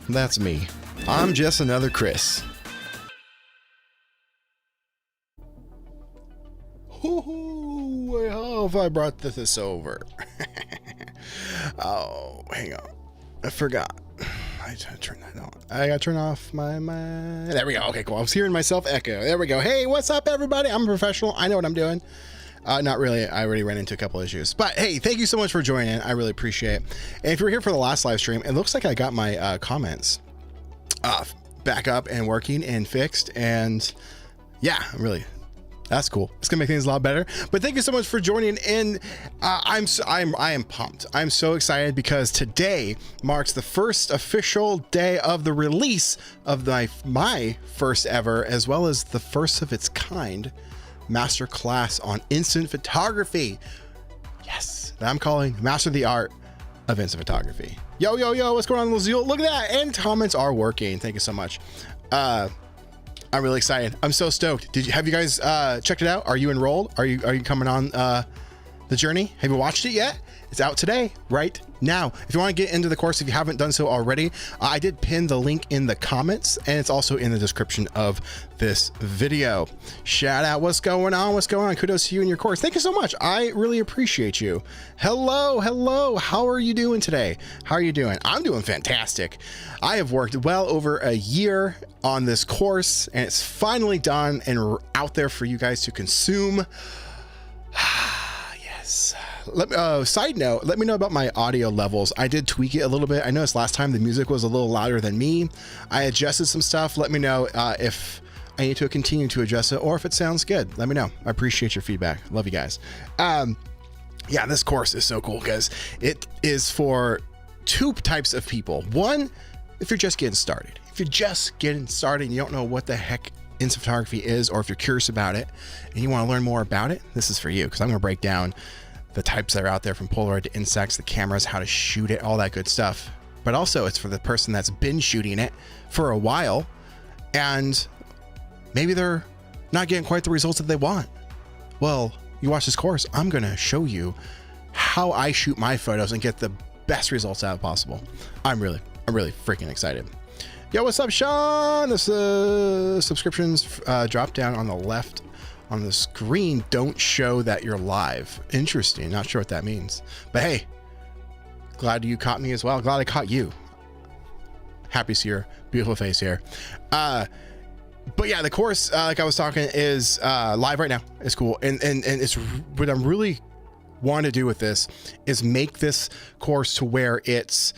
That's me. I'm just another Chris. Ooh, I hope I brought this over. Oh, hang on. I forgot. I gotta turn that on. I gotta turn off my. There we go. Okay, cool. I was hearing myself echo. There we go. Hey, what's up, everybody? I'm a professional. I know what I'm doing. Not really. I already ran into a couple issues. But hey, thank you so much for joining. I really appreciate it. And if you were here for the last live stream, it looks like I got my comments back up and working and fixed. And yeah, that's cool. It's gonna make things a lot better. But thank you so much for joining in. I am pumped. I'm so excited because today marks the first official day of the release of my first ever, as well as the first of its kind master class on instant photography. Yes, that I'm calling Master the Art of Instant Photography. Yo, what's going on, Lizzie? Look at that. And comments are working. Thank you so much. I'm really excited. I'm so stoked. Have you guys checked it out? Are you enrolled? Are you coming on the journey? Have you watched it yet? It's out today, right now. If you want to get into the course, if you haven't done so already, I did pin the link in the comments, and it's also in the description of this video. Shout out, what's going on? Kudos to you and your course. Thank you so much. I really appreciate you. Hello. How are you doing today? How are you doing? I'm doing fantastic. I have worked well over a year on this course, and it's finally done and out there for you guys to consume. Yes. Side note, let me know about my audio levels. I did tweak it a little bit. I noticed last time the music was a little louder than me. I adjusted some stuff. Let me know if I need to continue to adjust it or if it sounds good. Let me know. I appreciate your feedback. Love you guys. Yeah, this course is so cool because it is for two types of people. One, if you're just getting started. If you're just getting started and you don't know what the heck instant photography is, or if you're curious about it and you want to learn more about it, this is for you, because I'm going to break down the types that are out there, from Polaroid to Instax, the cameras, how to shoot it, all that good stuff. But also it's for the person that's been shooting it for a while and maybe they're not getting quite the results that they want. Well, you watch this course, I'm going to show you how I shoot my photos and get the best results out possible. I'm really freaking excited. Yo, what's up, Sean? The subscriptions drop down on the left on the screen don't show that you're live. Interesting. Not sure what that means, but hey, glad you caught me as well. Glad I caught you. Happy to see your beautiful face here. But yeah, the course, like I was talking, is live right now. It's cool. And it's what I'm really wanting to do with this is make this course to where it's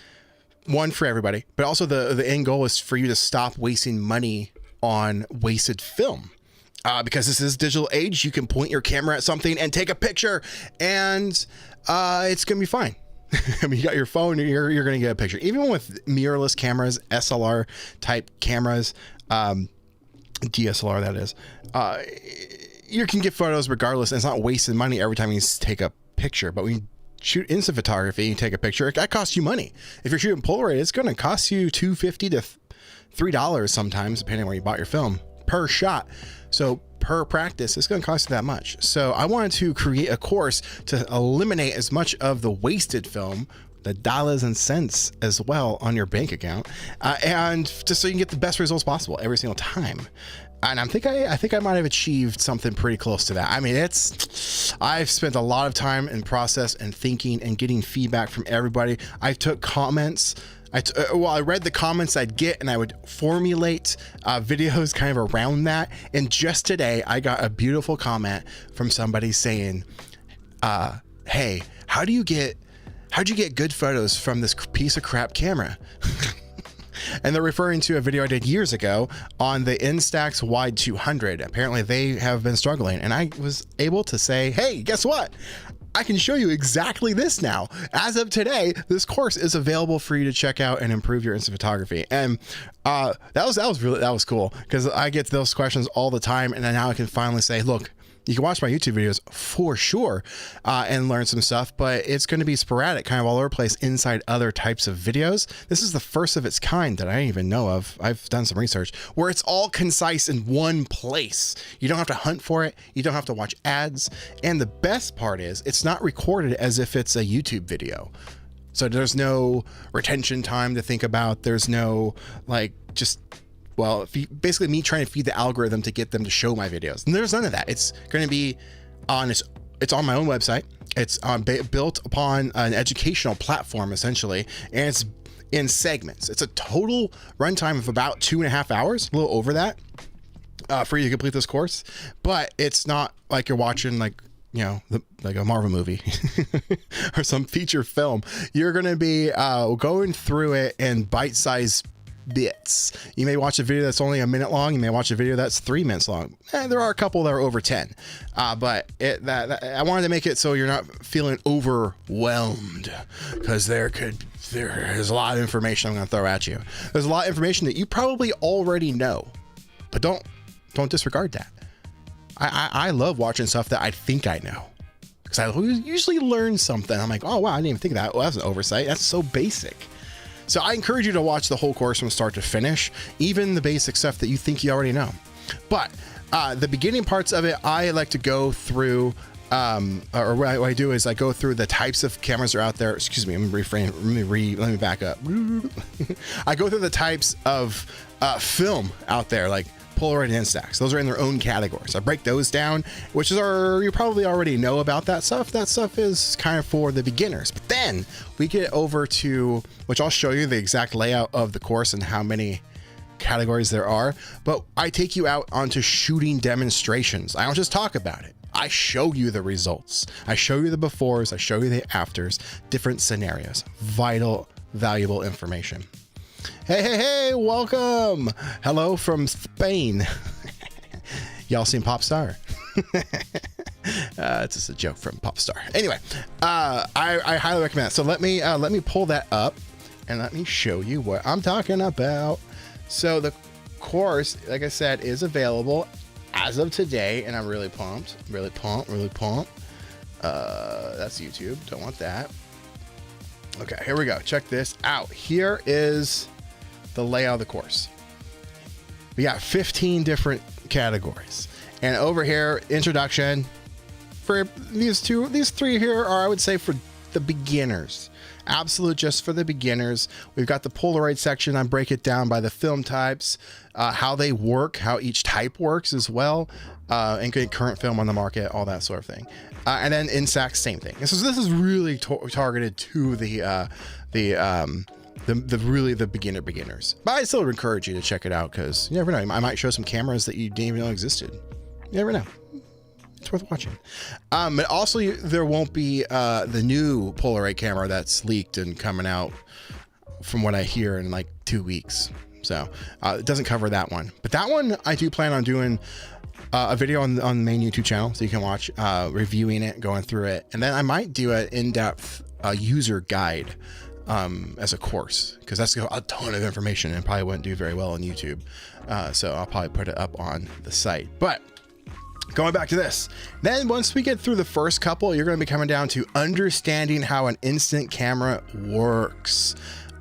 one for everybody, but also the end goal is for you to stop wasting money on wasted film. Because this is digital age, you can point your camera at something and take a picture and it's gonna be fine. I mean, you got your phone, you're gonna get a picture. Even with mirrorless cameras, SLR type cameras, DSLR that is, you can get photos regardless, and it's not wasting money every time you take a picture. But when you shoot instant photography, you take a picture, that costs you money. If you're shooting Polaroid, it's gonna cost you $2.50 to $3 sometimes, depending on where you bought your film, per shot. So per practice, it's going to cost you that much. So I wanted to create a course to eliminate as much of the wasted film, the dollars and cents as well on your bank account, and just so you can get the best results possible every single time. And I think I might have achieved something pretty close to that. I mean, I've spent a lot of time in process and thinking and getting feedback from everybody. I took comments. I read the comments I'd get, and I would formulate videos kind of around that. And just today, I got a beautiful comment from somebody saying, "Hey, how'd you get good photos from this piece of crap camera?" And they're referring to a video I did years ago on the Instax Wide 200. Apparently, they have been struggling, and I was able to say, "Hey, guess what? I can show you exactly this now." As of today, this course is available for you to check out and improve your instant photography. And that was cool, because I get those questions all the time, and now I can finally say, look, you can watch my YouTube videos for sure and learn some stuff, but it's going to be sporadic, kind of all over the place inside other types of videos. This is the first of its kind that I didn't even know of. I've done some research where it's all concise in one place. You don't have to hunt for it. You don't have to watch ads. And the best part is it's not recorded as if it's a YouTube video. So there's no retention time to think about. There's no basically me trying to feed the algorithm to get them to show my videos. And there's none of that. It's going to be it's on my own website. It's built upon an educational platform essentially, and it's in segments. It's a total runtime of about 2.5 hours, a little over that, for you to complete this course. But it's not like you're watching like a Marvel movie or some feature film. You're going to be going through it in bite-sized bits. You may watch a video that's only a minute long. You may watch a video that's 3 minutes long. There are a couple that are over 10, but I wanted to make it so you're not feeling overwhelmed, because there is a lot of information I'm going to throw at you. There's a lot of information that you probably already know, but don't disregard that. I love watching stuff that I think I know, because I usually learn something. I'm like, oh wow, I didn't even think of that. Well, that's an oversight. That's so basic. So I encourage you to watch the whole course from start to finish, even the basic stuff that you think you already know. But the beginning parts of it, I like to go through, or what I do is I go through the types of cameras that are out there. Excuse me, let me back up. I go through the types of film out there, like Polaroid and Instax. Those are in their own categories. I break those down, which is you probably already know about that stuff. That stuff is kind of for the beginners. But then we get over to, which I'll show you the exact layout of the course and how many categories there are. But I take you out onto shooting demonstrations. I don't just talk about it. I show you the results. I show you the befores. I show you the afters, different scenarios, vital, valuable information. Hey, welcome. Hello from Spain. Y'all seen Popstar? It's just a joke from Popstar. Anyway, I highly recommend it. So let me pull that up and let me show you what I'm talking about. So the course, like I said, is available as of today, and I'm really pumped. Really pumped. That's YouTube. Don't want that. Okay, here we go. Check this out. Here is the layout of the course. We got 15 different categories, and over here, introduction. For these three here are, I would say, for the beginners. Absolute just for the beginners. We've got the Polaroid section. I break it down by the film types, how they work, how each type works as well, and current film on the market, all that sort of thing. And then Instax, same thing. So this is really targeted to the beginners. But I still encourage you to check it out, because you never know. I might show some cameras that you didn't even know existed. You never know. It's worth watching. But also, there won't be the new Polaroid camera that's leaked and coming out, from what I hear, in like 2 weeks. So it doesn't cover that one. But that one, I do plan on doing a video on the main YouTube channel, so you can watch reviewing it, going through it. And then I might do an in-depth user guide as a course, because that's a ton of information and probably wouldn't do very well on YouTube. So I'll probably put it up on the site. But going back to this, then once we get through the first couple, you're going to be coming down to understanding how an instant camera works.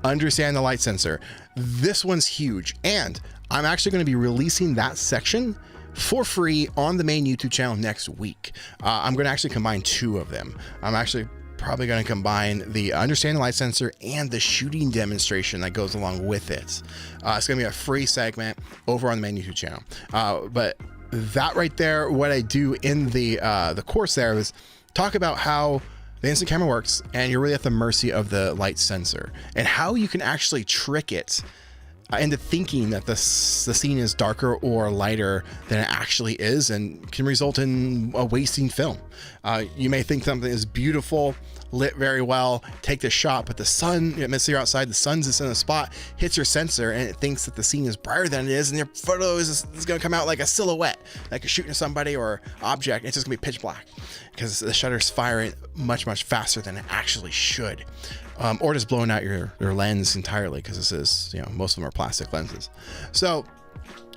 Understand the light sensor. This one's huge, and I'm actually going to be releasing that section for free on the main YouTube channel next week. I'm going to actually combine two of them. I'm actually probably going to combine the understanding the light sensor and the shooting demonstration that goes along with it. It's going to be a free segment over on the main YouTube channel. But that right there, what I do in the course there is talk about how the instant camera works, and you're really at the mercy of the light sensor, and how you can actually trick it into thinking that the scene is darker or lighter than it actually is, and can result in a wasting film. You may think something is beautiful, lit very well, take the shot, but the sun, you're outside, the sun's just in a spot, hits your sensor, and it thinks that the scene is brighter than it is, and your photo is going to come out like a silhouette, like you're shooting somebody or object. It's just going to be pitch black, because the shutter's firing much, much faster than it actually should. Or just blowing out your lens entirely, because this is, most of them are plastic lenses. So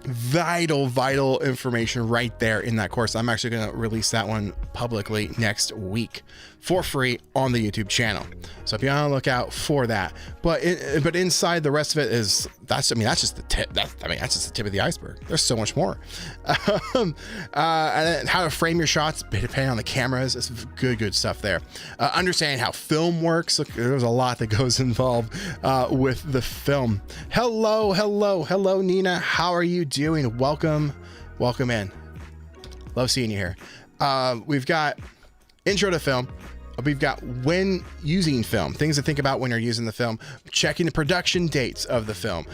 vital information right there in that course. I'm actually going to release that one publicly next week for free on the YouTube channel. So be on the lookout for that. But inside, the rest of it is, that's just the tip. That's just the tip of the iceberg. There's so much more. And how to frame your shots depending on the cameras. It's good stuff there. Understanding how film works. Look, there's a lot that goes involved with the film. Hello, Nina. How are you doing? Welcome in. Love seeing you here. We've got intro to film. We've got when using film, things to think about when you're using the film, checking the production dates of the film.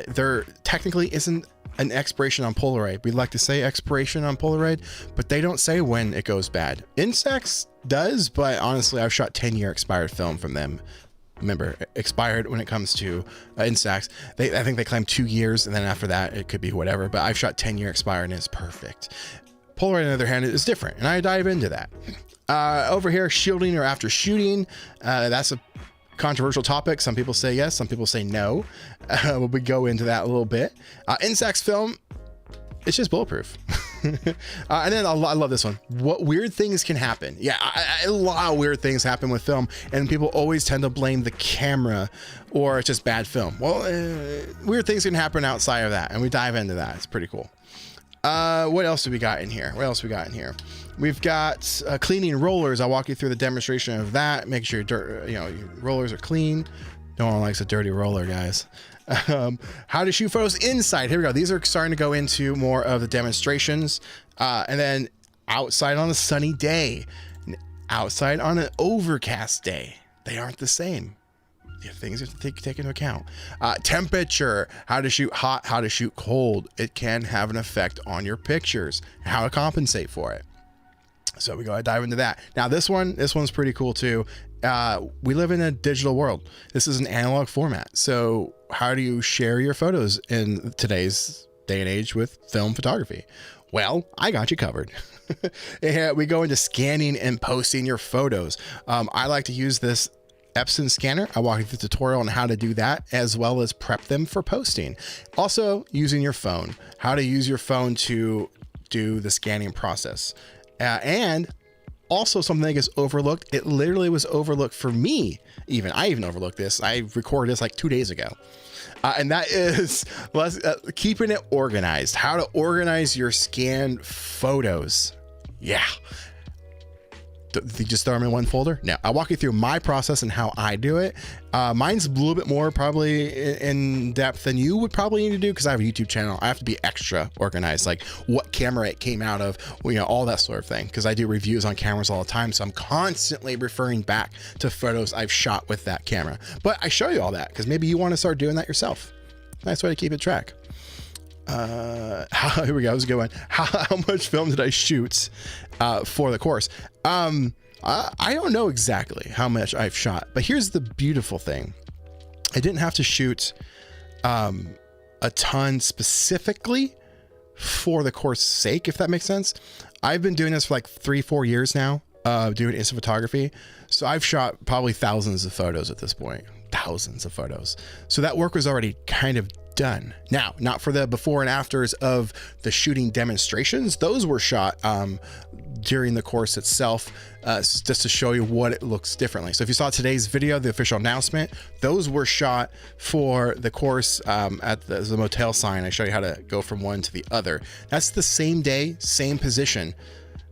There technically isn't an expiration on Polaroid. We'd like to say expiration on Polaroid, but they don't say when it goes bad. Instax does, but honestly, I've shot 10-year expired film from them. Remember, expired when it comes to Instax. I think they claim 2 years, and then after that, it could be whatever, but I've shot 10-year expired and it's perfect. Polaroid, on the other hand, is different, and I dive into that. Over here, shielding or after shooting. That's a controversial topic. Some people say yes, some people say no. We go into that a little bit. Instax film, it's just bulletproof. And then I love this one. What weird things can happen? Yeah, a lot of weird things happen with film, and people always tend to blame the camera or it's just bad film. Well, weird things can happen outside of that, and we dive into that. It's pretty cool. What else do we got in here? We've got cleaning rollers. I'll walk you through the demonstration of that. Make sure your rollers are clean. No one likes a dirty roller, guys. How to shoot photos inside. Here we go. These are starting to go into more of the demonstrations. And then outside on a sunny day, outside on an overcast day. They aren't the same. Things you have to take into account. Temperature, how to shoot hot, how to shoot cold. It can have an effect on your pictures, how to compensate for it. So we go ahead and dive into that. Now this one's pretty cool too. We live in a digital world. This is an analog format. So how do you share your photos in today's day and age with film photography? Well, I got you covered. We go into scanning and posting your photos. I like to use this Epson scanner. I walk you through the tutorial on how to do that, as well as prep them for posting. Also using your phone, how to use your phone to do the scanning process. And also something that gets overlooked. It literally was overlooked for me. I even overlooked this. I recorded this like 2 days ago. And that is keeping it organized, how to organize your scanned photos. Yeah. You just throw them in one folder? No, I'll walk you through my process and how I do it. Mine's a little bit more probably in depth than you would probably need to do, because I have a YouTube channel. I have to be extra organized, like what camera it came out of, all that sort of thing, because I do reviews on cameras all the time. So I'm constantly referring back to photos I've shot with that camera. But I show you all that because maybe you want to start doing that yourself. Nice way to keep it track. Here we go. It was a good one. How much film did I shoot for the course? I don't know exactly how much I've shot, but here's the beautiful thing. I didn't have to shoot a ton specifically for the course's sake, if that makes sense. I've been doing this for like 3-4 years now, doing instant photography. So I've shot probably thousands of photos at this point, thousands of photos. So that work was already kind of done. Now, not for the before and afters of the shooting demonstrations. Those were shot during the course itself, just to show you what it looks differently. So if you saw today's video, the official announcement, those were shot for the course at the motel sign. I show you how to go from one to the other. That's the same day, same position,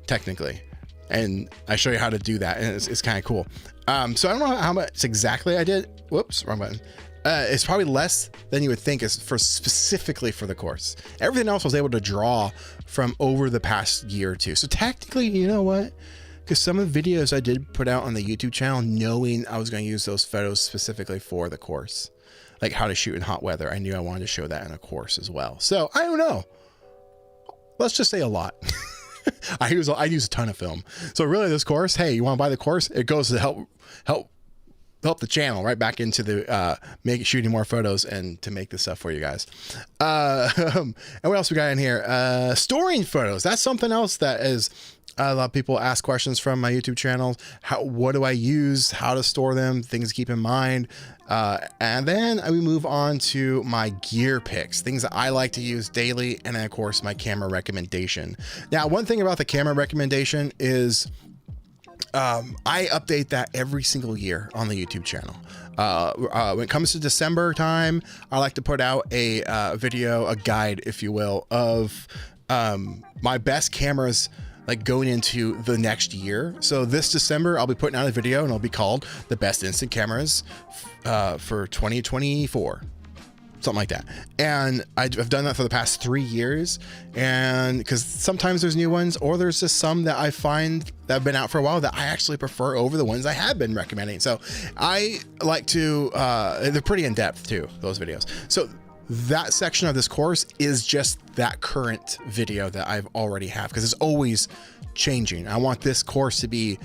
technically. And I show you how to do that, and it's kind of cool. So I don't know how much exactly I did. Whoops, wrong button. It's probably less than you would think is specifically for the course. Everything else I was able to draw from over the past year or two. So technically, you know what? Because some of the videos I did put out on the YouTube channel, knowing I was going to use those photos specifically for the course, like how to shoot in hot weather. I knew I wanted to show that in a course as well. So I don't know. Let's just say a lot. I use a ton of film. So really this course, hey, you want to buy the course? It goes to help the channel right back into the shooting more photos and to make this stuff for you guys. And what else we got in here? Storing photos. That's something else that is a lot of people ask questions from my YouTube channel. What do I use? How to store them? Things to keep in mind. And then we move on to my gear picks, things that I like to use daily, and then of course my camera recommendation. Now, one thing about the camera recommendation is I update that every single year on the YouTube channel. When it comes to December time, I like to put out a video, a guide, if you will, of my best cameras like going into the next year. So this December, I'll be putting out a video and it'll be called the best instant cameras for 2024. Something like that. And I've done that for the past 3 years. And because sometimes there's new ones, or there's just some that I find that have been out for a while that I actually prefer over the ones I have been recommending. So I like to, they're pretty in depth too, those videos. So that section of this course is just that current video that I've already have, because it's always changing. I want this course to be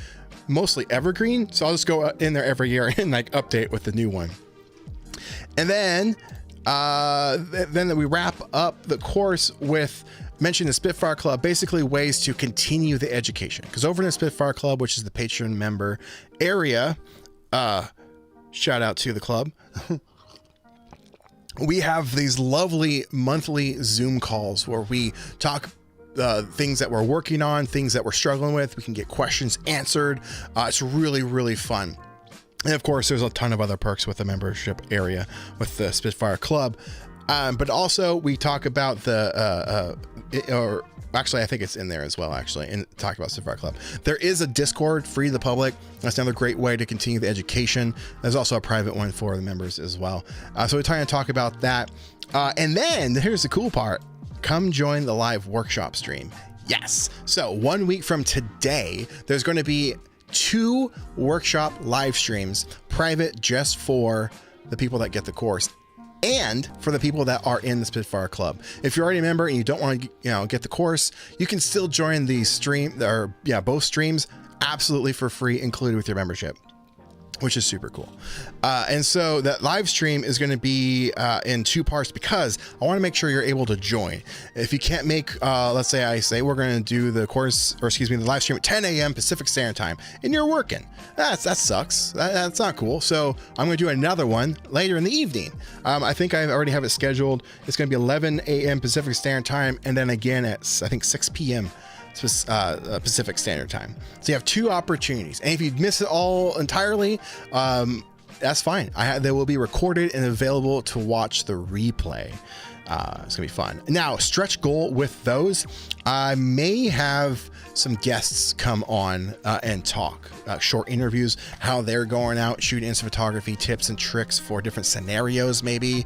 mostly evergreen. So I'll just go in there every year and like update with the new one. And then we wrap up the course with mentioning the Spitfire Club, basically ways to continue the education. Because over in the Spitfire Club, which is the Patreon member area, shout out to the club. We have these lovely monthly Zoom calls where we talk things that we're working on, things that we're struggling with. We can get questions answered. It's really, really fun. And of course, there's a ton of other perks with the membership area with the Spitfire Club. But also we talk about or actually, I think it's in there as well, actually, and talk about Spitfire Club. There is a Discord free to the public. That's another great way to continue the education. There's also a private one for the members as well. So we're trying to talk about that. And then here's the cool part. Come join the live workshop stream. Yes. So 1 week from today, there's going to be 2 workshop live streams, private, just for the people that get the course and for the people that are in the Spitfire Club. If you're already a member and you don't want to, get the course, you can still join the stream, or both streams absolutely for free, included with your membership, which is super cool. And so that live stream is going to be in 2 parts, because I want to make sure you're able to join. If you can't make, let's say I say we're going to do the course, or excuse me, the live stream at 10 a.m. Pacific Standard Time, and you're working, that sucks. That's not cool. So I'm going to do another one later in the evening. I think I already have it scheduled. It's going to be 11 a.m. Pacific Standard Time, and then again at, I think, 6 p.m. Pacific Standard Time. So you have 2 opportunities, and if you miss it all entirely, that's fine. They will be recorded and available to watch the replay. It's gonna be fun. Now, stretch goal with those, I may have some guests come on and talk short interviews, how they're going out shooting instant photography, tips and tricks for different scenarios, maybe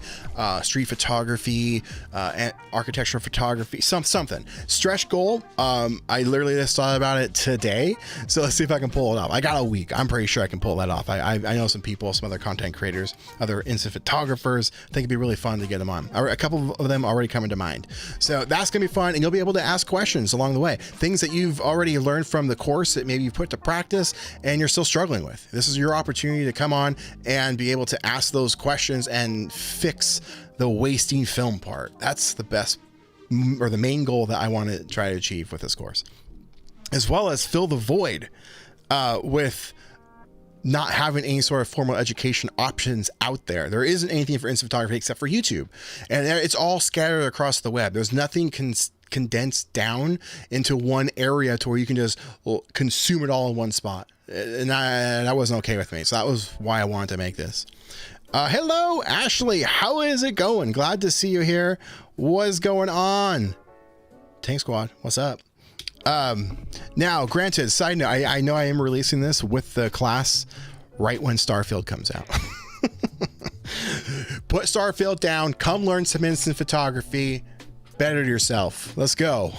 street photography, and architectural photography, something. Stretch goal, I literally just thought about it today, so let's see if I can pull it off. I got a week. I'm pretty sure I can pull that off. I know some people, some other content creators, other instant photographers. I think it'd be really fun to get them on. A couple of them already coming to mind, so that's gonna be fun, and you'll be able to ask questions along the way, things that you've already learned from the course that maybe you've put to practice and you're still struggling with. This is your opportunity to come on and be able to ask those questions and fix the wasting film part. That's the best, or the main goal that I want to try to achieve with this course, as well as fill the void with not having any sort of formal education options out there. There isn't anything for instant photography except for YouTube, and it's all scattered across the web. There's nothing condensed down into one area to where you can just consume it all in one spot. And that wasn't okay with me. So that was why I wanted to make this. Hello, Ashley. How is it going? Glad to see you here. What's going on? Tank Squad, what's up? Now, granted, side note, I know I am releasing this with the class right when Starfield comes out. Put Starfield down, come learn some instant photography, better yourself. Let's go.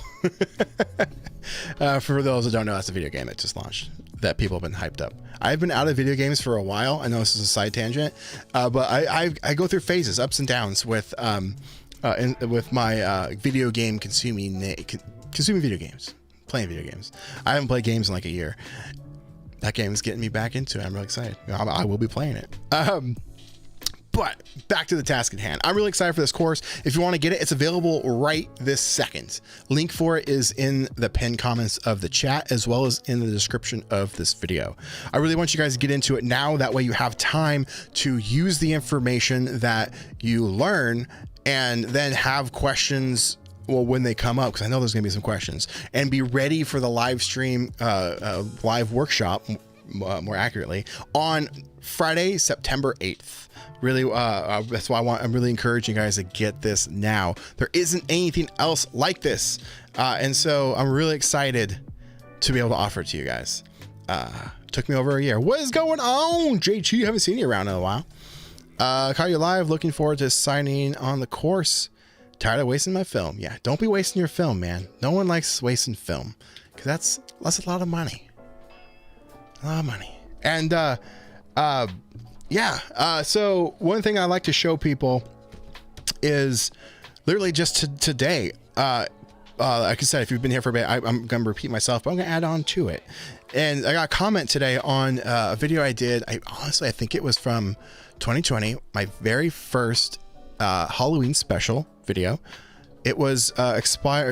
For those that don't know, that's a video game that just launched that people have been hyped up. I've been out of video games for a while. I know this is a side tangent, but I go through phases, ups and downs with my video game consuming video games. Playing video games. I haven't played games in like a year. That game is getting me back into it. I'm really excited. I will be playing it. But back to the task at hand. I'm really excited for this course. If you want to get it, it's available right this second. Link for it is in the pinned comments of the chat, as well as in the description of this video. I really want you guys to get into it now. That way you have time to use the information that you learn and then have questions when they come up, because I know there's gonna be some questions, and be ready for the live stream, live workshop, more accurately, on Friday, September 8th. Really, that's why I'm really encouraging you guys to get this now. There isn't anything else like this. And so I'm really excited to be able to offer it to you guys. Took me over a year. What is going on, JT? Haven't seen you around in a while. Caught you live. Looking forward to signing on the course. Tired of wasting my film. Yeah, don't be wasting your film, man. No one likes wasting film because that's a lot of money. A lot of money. And so one thing I like to show people is literally just today. Like I said, if you've been here for a bit, I'm going to repeat myself, but I'm going to add on to it. And I got a comment today on a video I did. I think it was from 2020, my very first Halloween special video. It was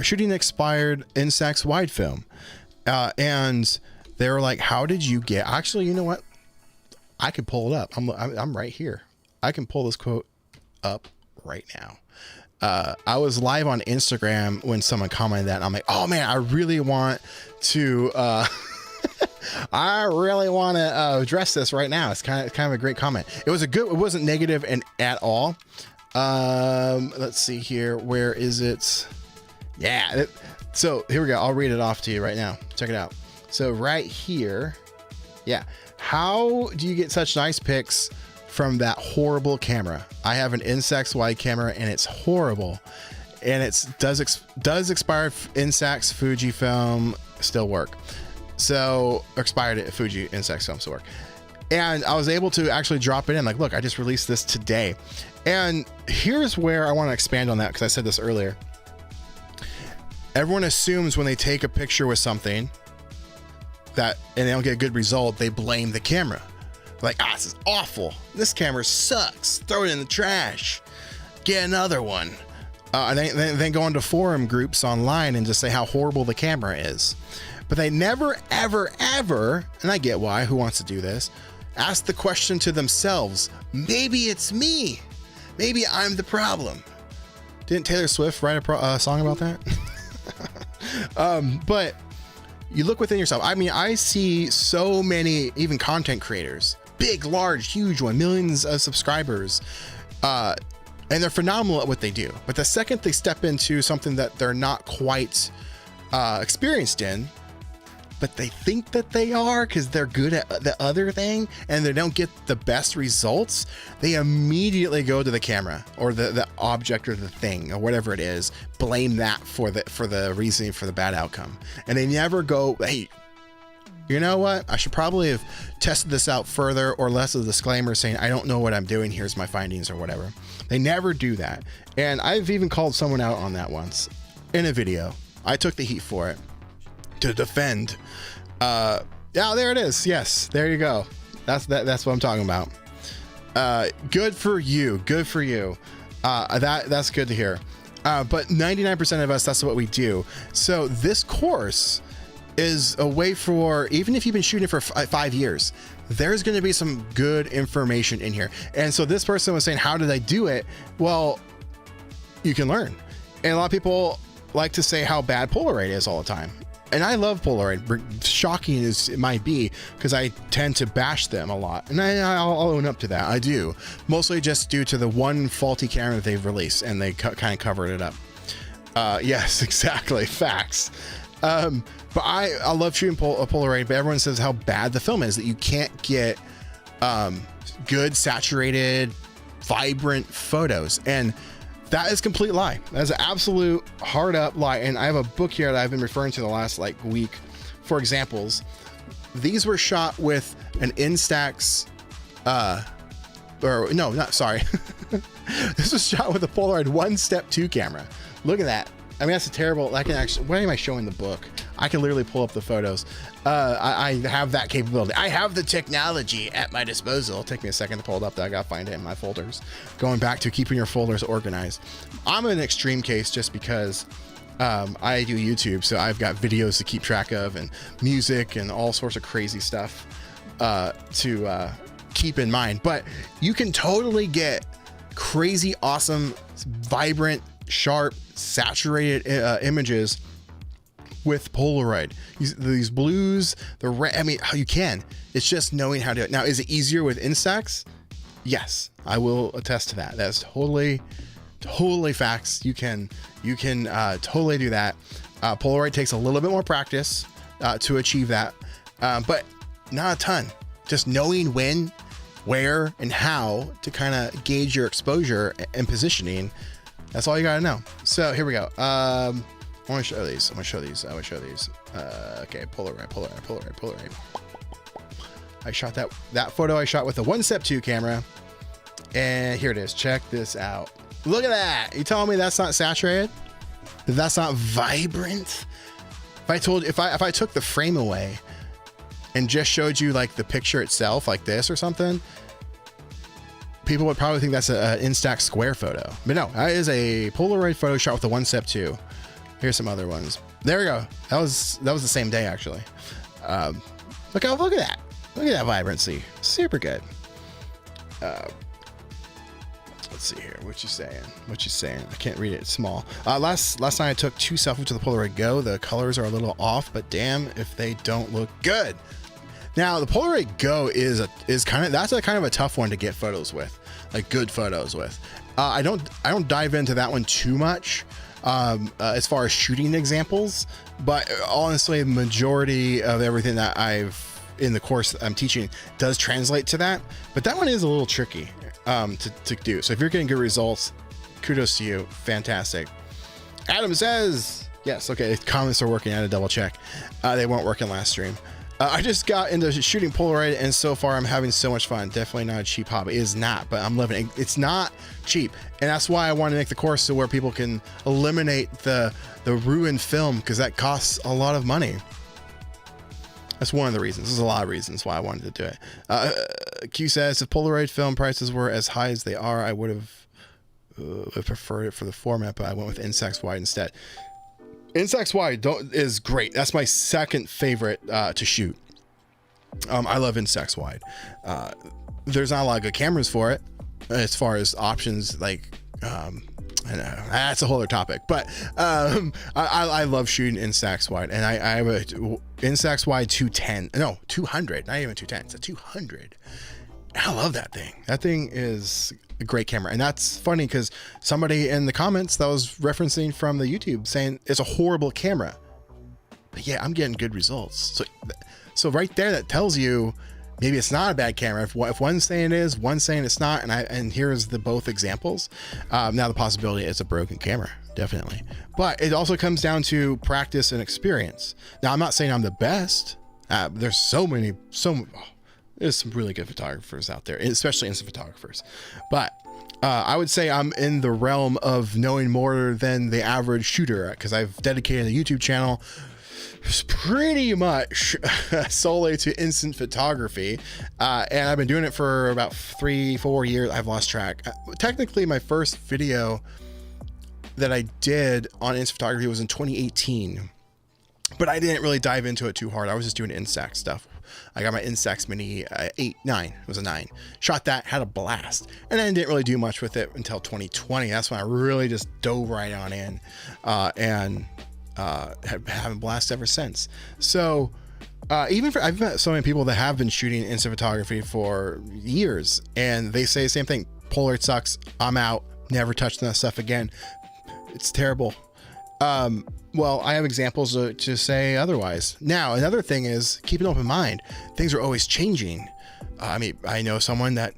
shooting expired Instax wide film. And they were like, how did you get, actually, you know what? I could pull it up. I'm right here. I can pull this quote up right now. I was live on Instagram when someone commented that, and I'm like, oh man, I really want to address this right now. It's kind of a great comment. It wasn't negative at all. Let's see here. Where is it? Yeah. So here we go. I'll read it off to you right now. Check it out. So right here. Yeah. How do you get such nice pics from that horrible camera? I have an Instax wide camera and it's horrible, and it does expired Instax Fujifilm still work. So expired Fuji Instax film still work. And I was able to actually drop it in, like, look, I just released this today. And here's where I want to expand on that, because I said this earlier. Everyone assumes when they take a picture with something and they don't get a good result, they blame the camera. Like, this is awful. This camera sucks. Throw it in the trash. Get another one. And then go into forum groups online and just say how horrible the camera is. But they never, ever, ever, and I get why, who wants to do this, ask the question to themselves, maybe it's me. Maybe I'm the problem. Didn't Taylor Swift write a song about that? But you look within yourself. I mean, I see so many, even content creators, big, large, huge one, millions of subscribers, and they're phenomenal at what they do. But the second they step into something that they're not quite experienced in, but they think that they are because they're good at the other thing and they don't get the best results, they immediately go to the camera or the object or the thing or whatever it is, blame that for the reasoning for the bad outcome. And they never go, hey, you know what? I should probably have tested this out further, or less of a disclaimer saying, I don't know what I'm doing. Here's my findings or whatever. They never do that. And I've even called someone out on that once in a video. I took the heat for it to defend. Yeah, there it is. Yes, there you go. That's what I'm talking about. Good for you. Good for you. That's good to hear. But 99% of us, that's what we do. So this course is a way for, even if you've been shooting for 5 years, there's going to be some good information in here. And so this person was saying, how did I do it? Well, you can learn. And a lot of people like to say how bad Polaroid is all the time. And I love Polaroid, shocking as it might be, because I tend to bash them a lot. And I'll own up to that. I do. Mostly just due to the one faulty camera that they've released, and they kind of covered it up. Yes, exactly. Facts. But I love shooting Polaroid, but everyone says how bad the film is, that you can't get good, saturated, vibrant photos. And that is a complete lie. That is an absolute hard up lie. And I have a book here that I've been referring to the last week for examples. These were shot with an Instax, This was shot with a Polaroid 1-step 2 camera. Look at that. I mean, that's a terrible, why am I showing the book? I can literally pull up the photos. I have that capability. I have the technology at my disposal. It'll take me a second to pull it up, though. I gotta find it in my folders. Going back to keeping your folders organized. I'm an extreme case just because I do YouTube, so I've got videos to keep track of and music and all sorts of crazy stuff to keep in mind. But you can totally get crazy, awesome, vibrant, sharp, saturated images with Polaroid. These blues, the red, I mean, you can. It's just knowing how to do it. Now, is it easier with Instax? Yes, I will attest to that. That's totally facts. You can totally do that. Polaroid takes a little bit more practice, to achieve that, but not a ton. Just knowing when, where, and how to kind of gauge your exposure and positioning. That's all you got to know. So here we go. I want to show these. Okay, Polaroid. I shot that photo I shot with a 1-step 2 camera, and here it is. Check this out. Look at that. You telling me that's not saturated? That's not vibrant? If I took the frame away and just showed you like the picture itself, like this or something, people would probably think that's an Instax square photo. But no, that is a Polaroid photo shot with a 1-step 2. Here's some other ones. There we go. That was the same day actually. Look at that. Look at that vibrancy. Super good. Let's see here. What you saying? I can't read it. It's small. Last night I took 2 selfies with the Polaroid Go. The colors are a little off, but damn if they don't look good. Now the Polaroid Go is kind of a tough one to get photos with, like good photos with. I don't dive into that one too much as far as shooting examples, but honestly, the majority of everything that in the course I'm teaching does translate to that. But that one is a little tricky to do. So if you're getting good results, kudos to you. Fantastic. Adam says yes. Okay, comments are working. I had to double check. They weren't working last stream. I just got into shooting Polaroid, and so far I'm having so much fun. Definitely not a cheap hobby. It is not, but I'm loving it. It's not cheap, and that's why I want to make the course so where people can eliminate the ruined film, because that costs a lot of money. That's one of the reasons. There's a lot of reasons why I wanted to do it. Q says, if Polaroid film prices were as high as they are, I would have preferred it for the format, but I went with Instax wide instead. Instax wide is great. That's my second favorite to shoot. I love Instax wide. There's not a lot of good cameras for it as far as options. Like, I know that's a whole other topic, but I love shooting Instax wide, and I have a Instax wide 200, not even 210. It's a 200. I love that thing. That thing is a great camera. And that's funny because somebody in the comments that was referencing from the YouTube saying it's a horrible camera, but yeah, I'm getting good results. So right there, that tells you maybe it's not a bad camera. If one's saying it is, one's saying it's not, and here's the both examples. Now the possibility is a broken camera, definitely, but it also comes down to practice and experience. Now I'm not saying I'm the best. There's there's some really good photographers out there, especially instant photographers. But I would say I'm in the realm of knowing more than the average shooter, because I've dedicated a YouTube channel pretty much solely to instant photography. And I've been doing it for about 3-4 years. I've lost track. Technically, my first video that I did on instant photography was in 2018. But I didn't really dive into it too hard. I was just doing Instax stuff. I got my Instax Mini 9. It was a 9. Shot that, had a blast. And then didn't really do much with it until 2020. That's when I really just dove right on in and have having a blast ever since. So I've met so many people that have been shooting instant photography for years, and they say the same thing. Polaroid sucks. I'm out. Never touch that stuff again. It's terrible. Well, I have examples to say otherwise. Now, another thing is keep an open mind. Things are always changing. I mean, I know someone that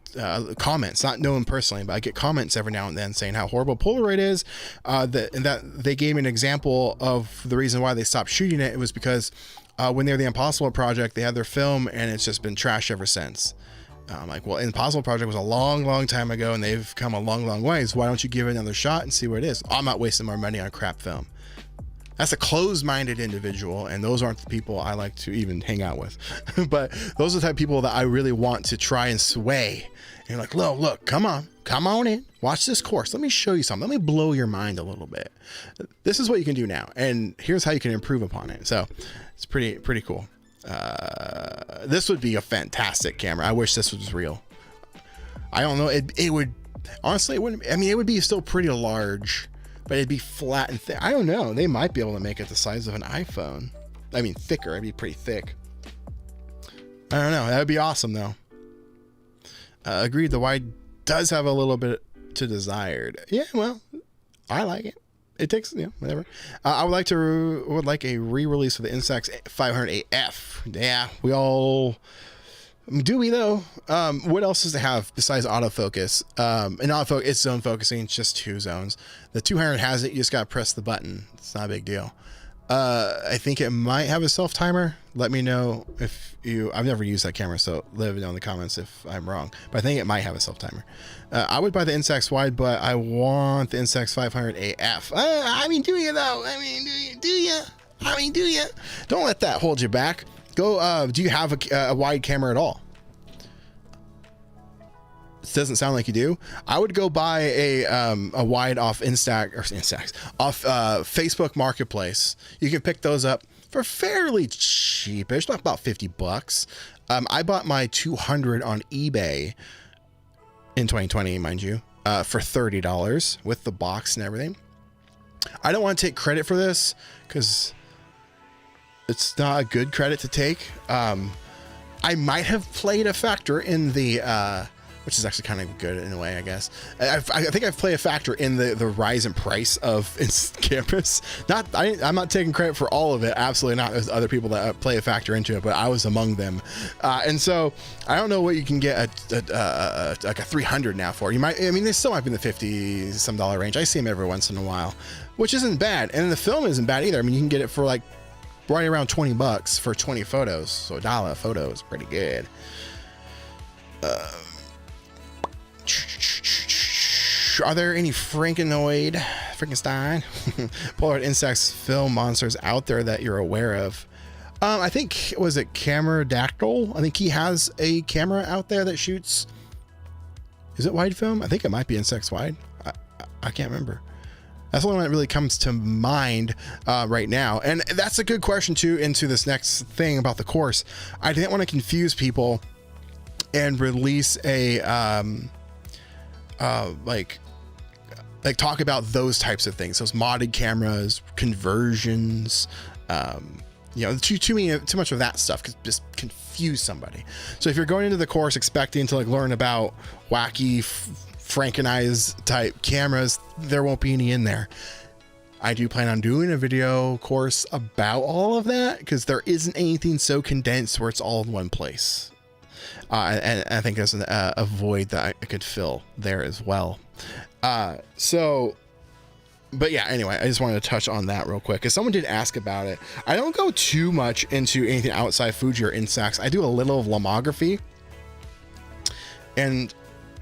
comments, not know him personally, but I get comments every now and then saying how horrible Polaroid is. That they gave me an example of the reason why they stopped shooting it. It was because when they were the Impossible Project, they had their film and it's just been trash ever since. I'm like, well, Impossible Project was a long time ago, and they've come a long ways. Why don't you give it another shot and see what it is? I'm not wasting more money on crap film. That's a closed-minded individual, and those aren't the people I like to even hang out with. But those are the type of people that I really want to try and sway. And you're like, look, come on in, watch this course. Let me show you something. Let me blow your mind a little bit. This is what you can do now, and here's how you can improve upon it. So it's pretty cool. This would be a fantastic camera. I wish this was real. I don't know. It would, honestly, it wouldn't. I mean, it would be still pretty large, but it'd be flat and thick. I don't know. They might be able to make it the size of an iPhone. I mean, thicker. It'd be pretty thick. I don't know. That would be awesome, though. Agreed. The wide does have a little bit to desired. Yeah, well, I like it. it takes, you know, whatever. I would like a re-release of the Instax 500AF. Yeah, we all do, we though. What else does it have besides autofocus? And autofocus, it's zone focusing, it's just 2 zones. The 200 has it, you just gotta press the button. It's not a big deal. I think it might have a self timer. Let me know if I've never used that camera, so let me know in the comments if I'm wrong, but I think it might have a self timer. I would buy the Instax wide, but I want the Instax 500AF. I mean, do you though? I mean, do you? Don't let that hold you back. Go, do you have a wide camera at all? It doesn't sound like you do. I would go buy a wide off off Facebook Marketplace. You can pick those up for fairly cheapish, about $50. I bought my 200 on eBay in 2020, mind you, for $30 with the box and everything. I don't want to take credit for this because it's not a good credit to take. I might have played a factor in the which is actually kind of good in a way, I guess. I think I've played a factor in the rise in price of cameras. I'm not taking credit for all of it. Absolutely not. There's other people that play a factor into it, but I was among them. And so I don't know what you can get like a 300 now for. They still might be in the $50 some range. I see them every once in a while, which isn't bad. And the film isn't bad either. I mean, you can get it for like right around $20 for 20 photos. So $1 a photo is pretty good. Are there any Frankenstein Polaroid Instax film monsters out there that you're aware of? I think, was it Camera Dactyl? I think he has a camera out there that shoots. Is it wide film? I think it might be Instax wide. I can't remember. That's the only one that really comes to mind right now. And that's a good question too into this next thing about the course. I didn't want to confuse people and release a like talk about those types of things, those modded cameras, conversions, too much of that stuff could just confuse somebody. So if you're going into the course expecting to like learn about wacky Frankenized type cameras, there won't be any in there. I do plan on doing a video course about all of that because there isn't anything so condensed where it's all in one place. And I think there's a void that I could fill there as well. But yeah, anyway, I just wanted to touch on that real quick because someone did ask about it. I don't go too much into anything outside Fuji or Instax. I do a little of lomography, and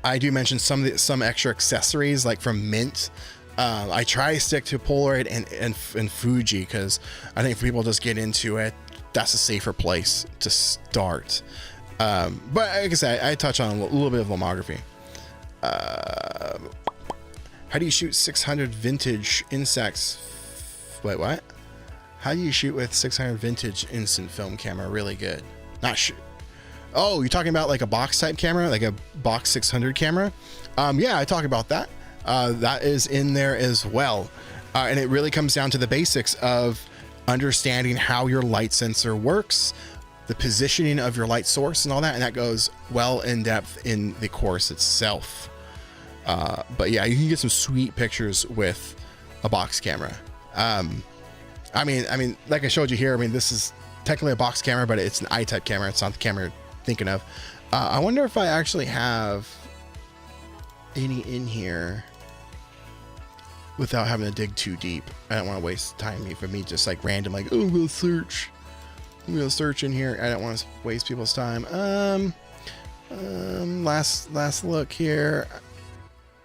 I do mention some extra accessories like from Mint. I try to stick to Polaroid and Fuji because I think if people just get into it, that's a safer place to start. But like I said, I touch on a little bit of lomography. How do you shoot 600 vintage Instax? Wait, what? How do you shoot with 600 vintage instant film camera? Really good. Not shoot. Oh, you're talking about like a box type camera, like a box 600 camera? Yeah, I talk about that. That is in there as well. And it really comes down to the basics of understanding how your light sensor works, the positioning of your light source and all that. And that goes well in depth in the course itself. But yeah, you can get some sweet pictures with a box camera. I mean, like I showed you here, I mean, this is technically a box camera, but it's an I-type camera. It's not the camera you're thinking of. I wonder if I actually have any in here without having to dig too deep. I don't want to waste time for me just like random, like, oh, I'm gonna search in here. I don't want to waste people's time. Last look here.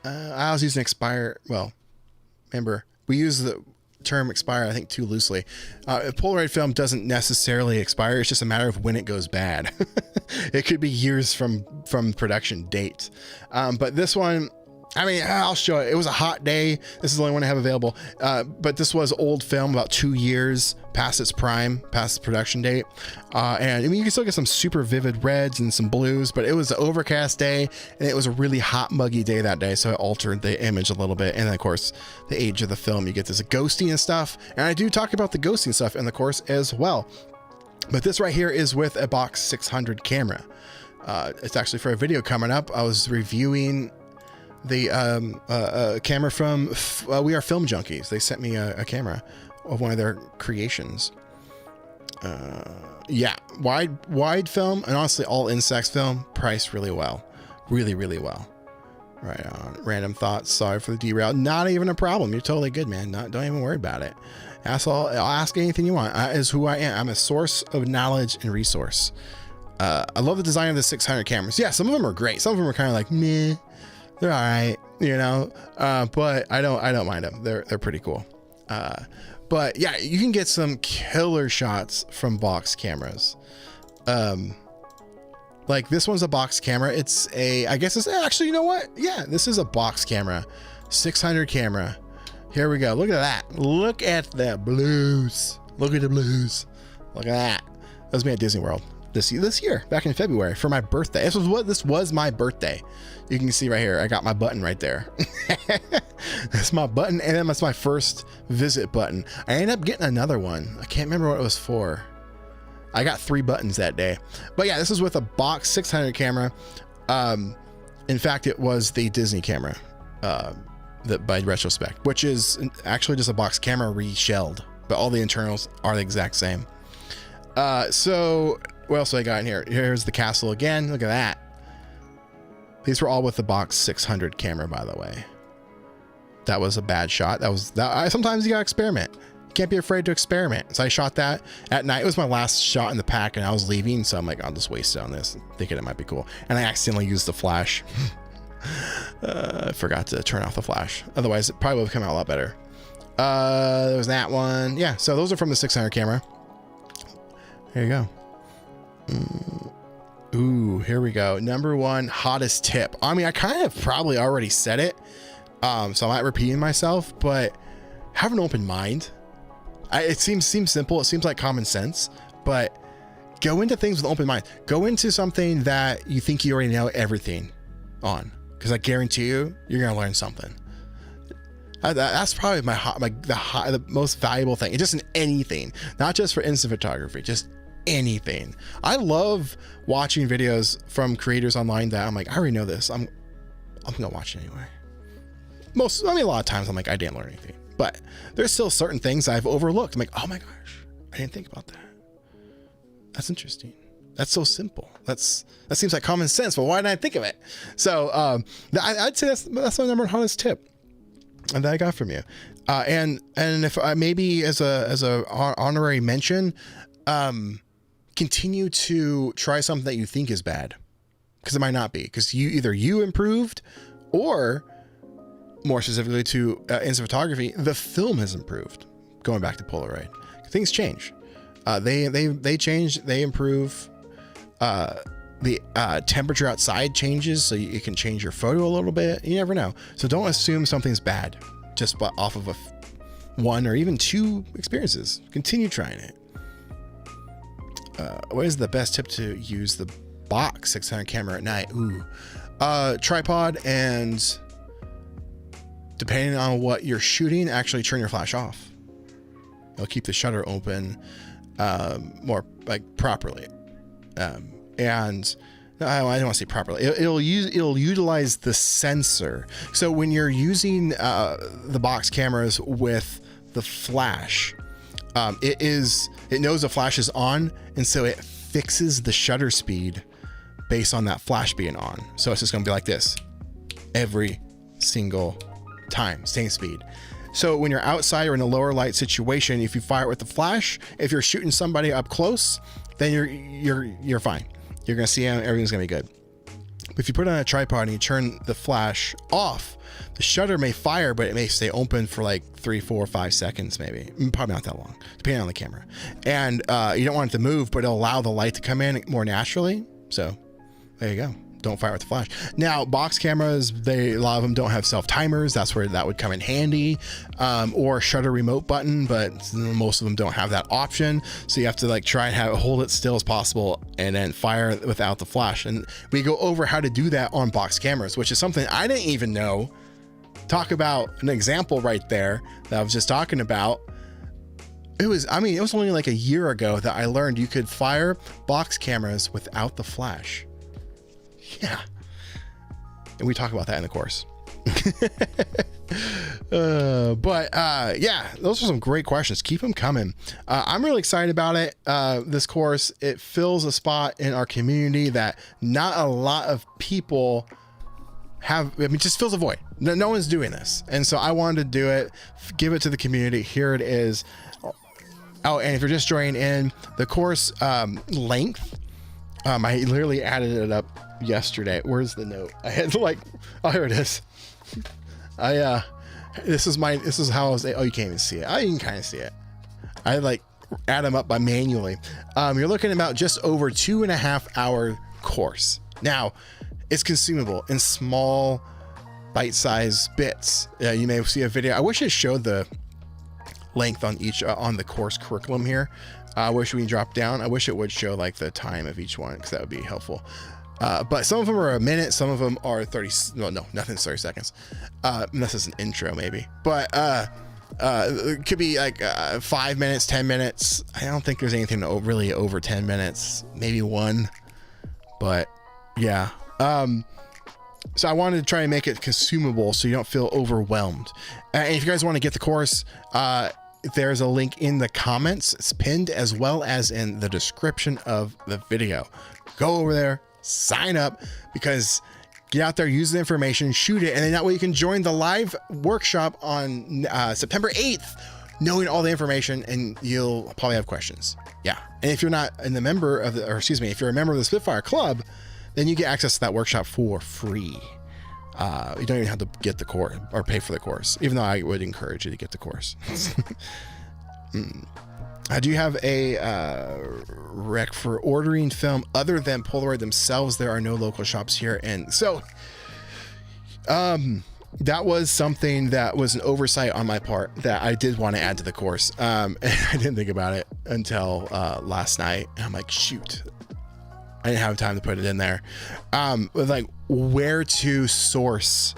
I was using expire. Well, remember, we use the term expire, I think, too loosely. Polaroid film doesn't necessarily expire. It's just a matter of when it goes bad. It could be years from production date. But this one, I mean, I'll show it. It was a hot day. This is the only one I have available. But this was old film, about 2 years past its prime, past the production date. And I mean, you can still get some super vivid reds and some blues, but it was an overcast day and it was a really hot, muggy day that day. So it altered the image a little bit. And then, of course, the age of the film, you get this ghosting and stuff. And I do talk about the ghosting stuff in the course as well. But this right here is with a box 600 camera. It's actually for a video coming up. I was reviewing camera from We Are Film Junkies. They sent me a camera of one of their creations. Yeah, wide film, and honestly all Instax film priced really well, really well. Right on. Random thoughts. Sorry for the derail. Not even a problem. You're totally good, man. Don't even worry about it. I'll ask anything you want. Is who I am. I'm a source of knowledge and resource. I love the design of the 600 cameras. Yeah, some of them are great. Some of them are kind of like meh. They're all right, you know. But I don't mind them. They're pretty cool. But yeah, you can get some killer shots from box cameras. Like this one's a box camera. I guess it's actually, you know what? Yeah, this is a box camera, 600 camera. Here we go. Look at that. Look at the blues. Look at the blues. Look at that. That was me at Disney World this year, back in February for my birthday. This was my birthday. You can see right here. I got my button right there. That's my button. And then that's my first visit button. I ended up getting another one. I can't remember what it was for. I got 3 buttons that day, but yeah, this is with a box 600 camera. In fact, it was the Disney camera, that by retrospect, which is actually just a box camera reshelled, but all the internals are the exact same. So what else do I got in here? Here's the castle again. Look at that. These were all with the box 600 camera, by the way. That was a bad shot. Sometimes you gotta experiment. You can't be afraid to experiment. So I shot that at night. It was my last shot in the pack and I was leaving. So I'm like, I'll just waste it on this, thinking it might be cool. And I accidentally used the flash. I forgot to turn off the flash. Otherwise it probably would have come out a lot better. There was that one. Yeah. So those are from the 600 camera. Here you go. Ooh, here we go. Number 1 hottest tip. I mean, I kind of probably already said it. So I'm not repeating myself, but have an open mind. It seems simple. It seems like common sense, but go into things with an open mind. Go into something that you think you already know everything on, because I guarantee you're going to learn something. That's probably the most valuable thing. It's just in anything, not just for instant photography, just anything. I love watching videos from creators online that I'm like, I already know this. I'm gonna watch it anyway. A lot of times I'm like, I didn't learn anything, but there's still certain things I've overlooked. I'm like, oh my gosh, I didn't think about that. That's interesting. That's so simple. That seems like common sense, but why didn't I think of it? So I'd say that's my number one hottest tip that I got from you. And if maybe as a honorary mention, continue to try something that you think is bad, because it might not be, because you improved, or more specifically to instant photography, the film has improved. Going back to Polaroid, things change. They change, they improve. The temperature outside changes, so you can change your photo a little bit. You never know. So don't assume something's bad just off of one or even 2 experiences. Continue trying it. What is the best tip to use the box 600 camera at night? Ooh, tripod, and depending on what you're shooting, actually turn your flash off. It'll keep the shutter open more like properly. And I don't want to say properly. It'll utilize the sensor. So when you're using the box cameras with the flash, it knows the flash is on, and so it fixes the shutter speed based on that flash being on. So it's just going to be like this every single time, same speed. So when you're outside or in a lower light situation, if you fire it with the flash, if you're shooting somebody up close, then you're fine. You're going to see them, everything's going to be good. But if you put it on a tripod and you turn the flash off, the shutter may fire, but it may stay open for like 3, 4, 5 seconds, maybe. Probably not that long, depending on the camera. And you don't want it to move, but it'll allow the light to come in more naturally. So there you go. Don't fire with the flash. Now, box cameras, a lot of them don't have self timers. That's where that would come in handy, or shutter remote button, but most of them don't have that option. So you have to like try and hold it still as possible and then fire without the flash. And we go over how to do that on box cameras, which is something I didn't even know. Talk about an example right there that I was just talking about. It was only like a year ago that I learned you could fire box cameras without the flash. Yeah. And we talk about that in the course. Yeah, those are some great questions. Keep them coming. I'm really excited about it. This course, it fills a spot in our community that not a lot of people have. I mean, just fills a void. No one's doing this. And so I wanted to do it, give it to the community. Here it is. Oh, and if you're just joining in, the course length, I literally added it up yesterday. Where's the note? I had to oh, here it is. This is how I was. Oh, you can't even see it. You can kind of see it. I add them up by manually. You're looking at about just over 2.5 hour course. Now, it's consumable in small bite-sized bits. You may see a video. I wish it showed the length on each on the course curriculum here. I wish we dropped down. I wish it would show the time of each one, because that would be helpful. But some of them are a minute, some of them are 30. No, nothing's 30 seconds. Unless it's an intro, maybe. But it could be 5 minutes, 10 minutes. I don't think there's anything really over 10 minutes. Maybe one. But yeah. So I wanted to try and make it consumable so you don't feel overwhelmed. And if you guys want to get the course, there's a link in the comments. It's pinned, as well as in the description of the video. Go over there, sign up, because get out there, use the information, shoot it, and then that way you can join the live workshop on September 8th, knowing all the information, and you'll probably have questions. Yeah. And if you're not if you're a member of the Spitfire Club, then you get access to that workshop for free. You don't even have to get the course or pay for the course, even though I would encourage you to get the course. Do you have a rec for ordering film other than Polaroid themselves? There are no local shops here. And so that was something that was an oversight on my part that I did want to add to the course. And I didn't think about it until last night. And I'm like, shoot, I didn't have time to put it in there. With where to source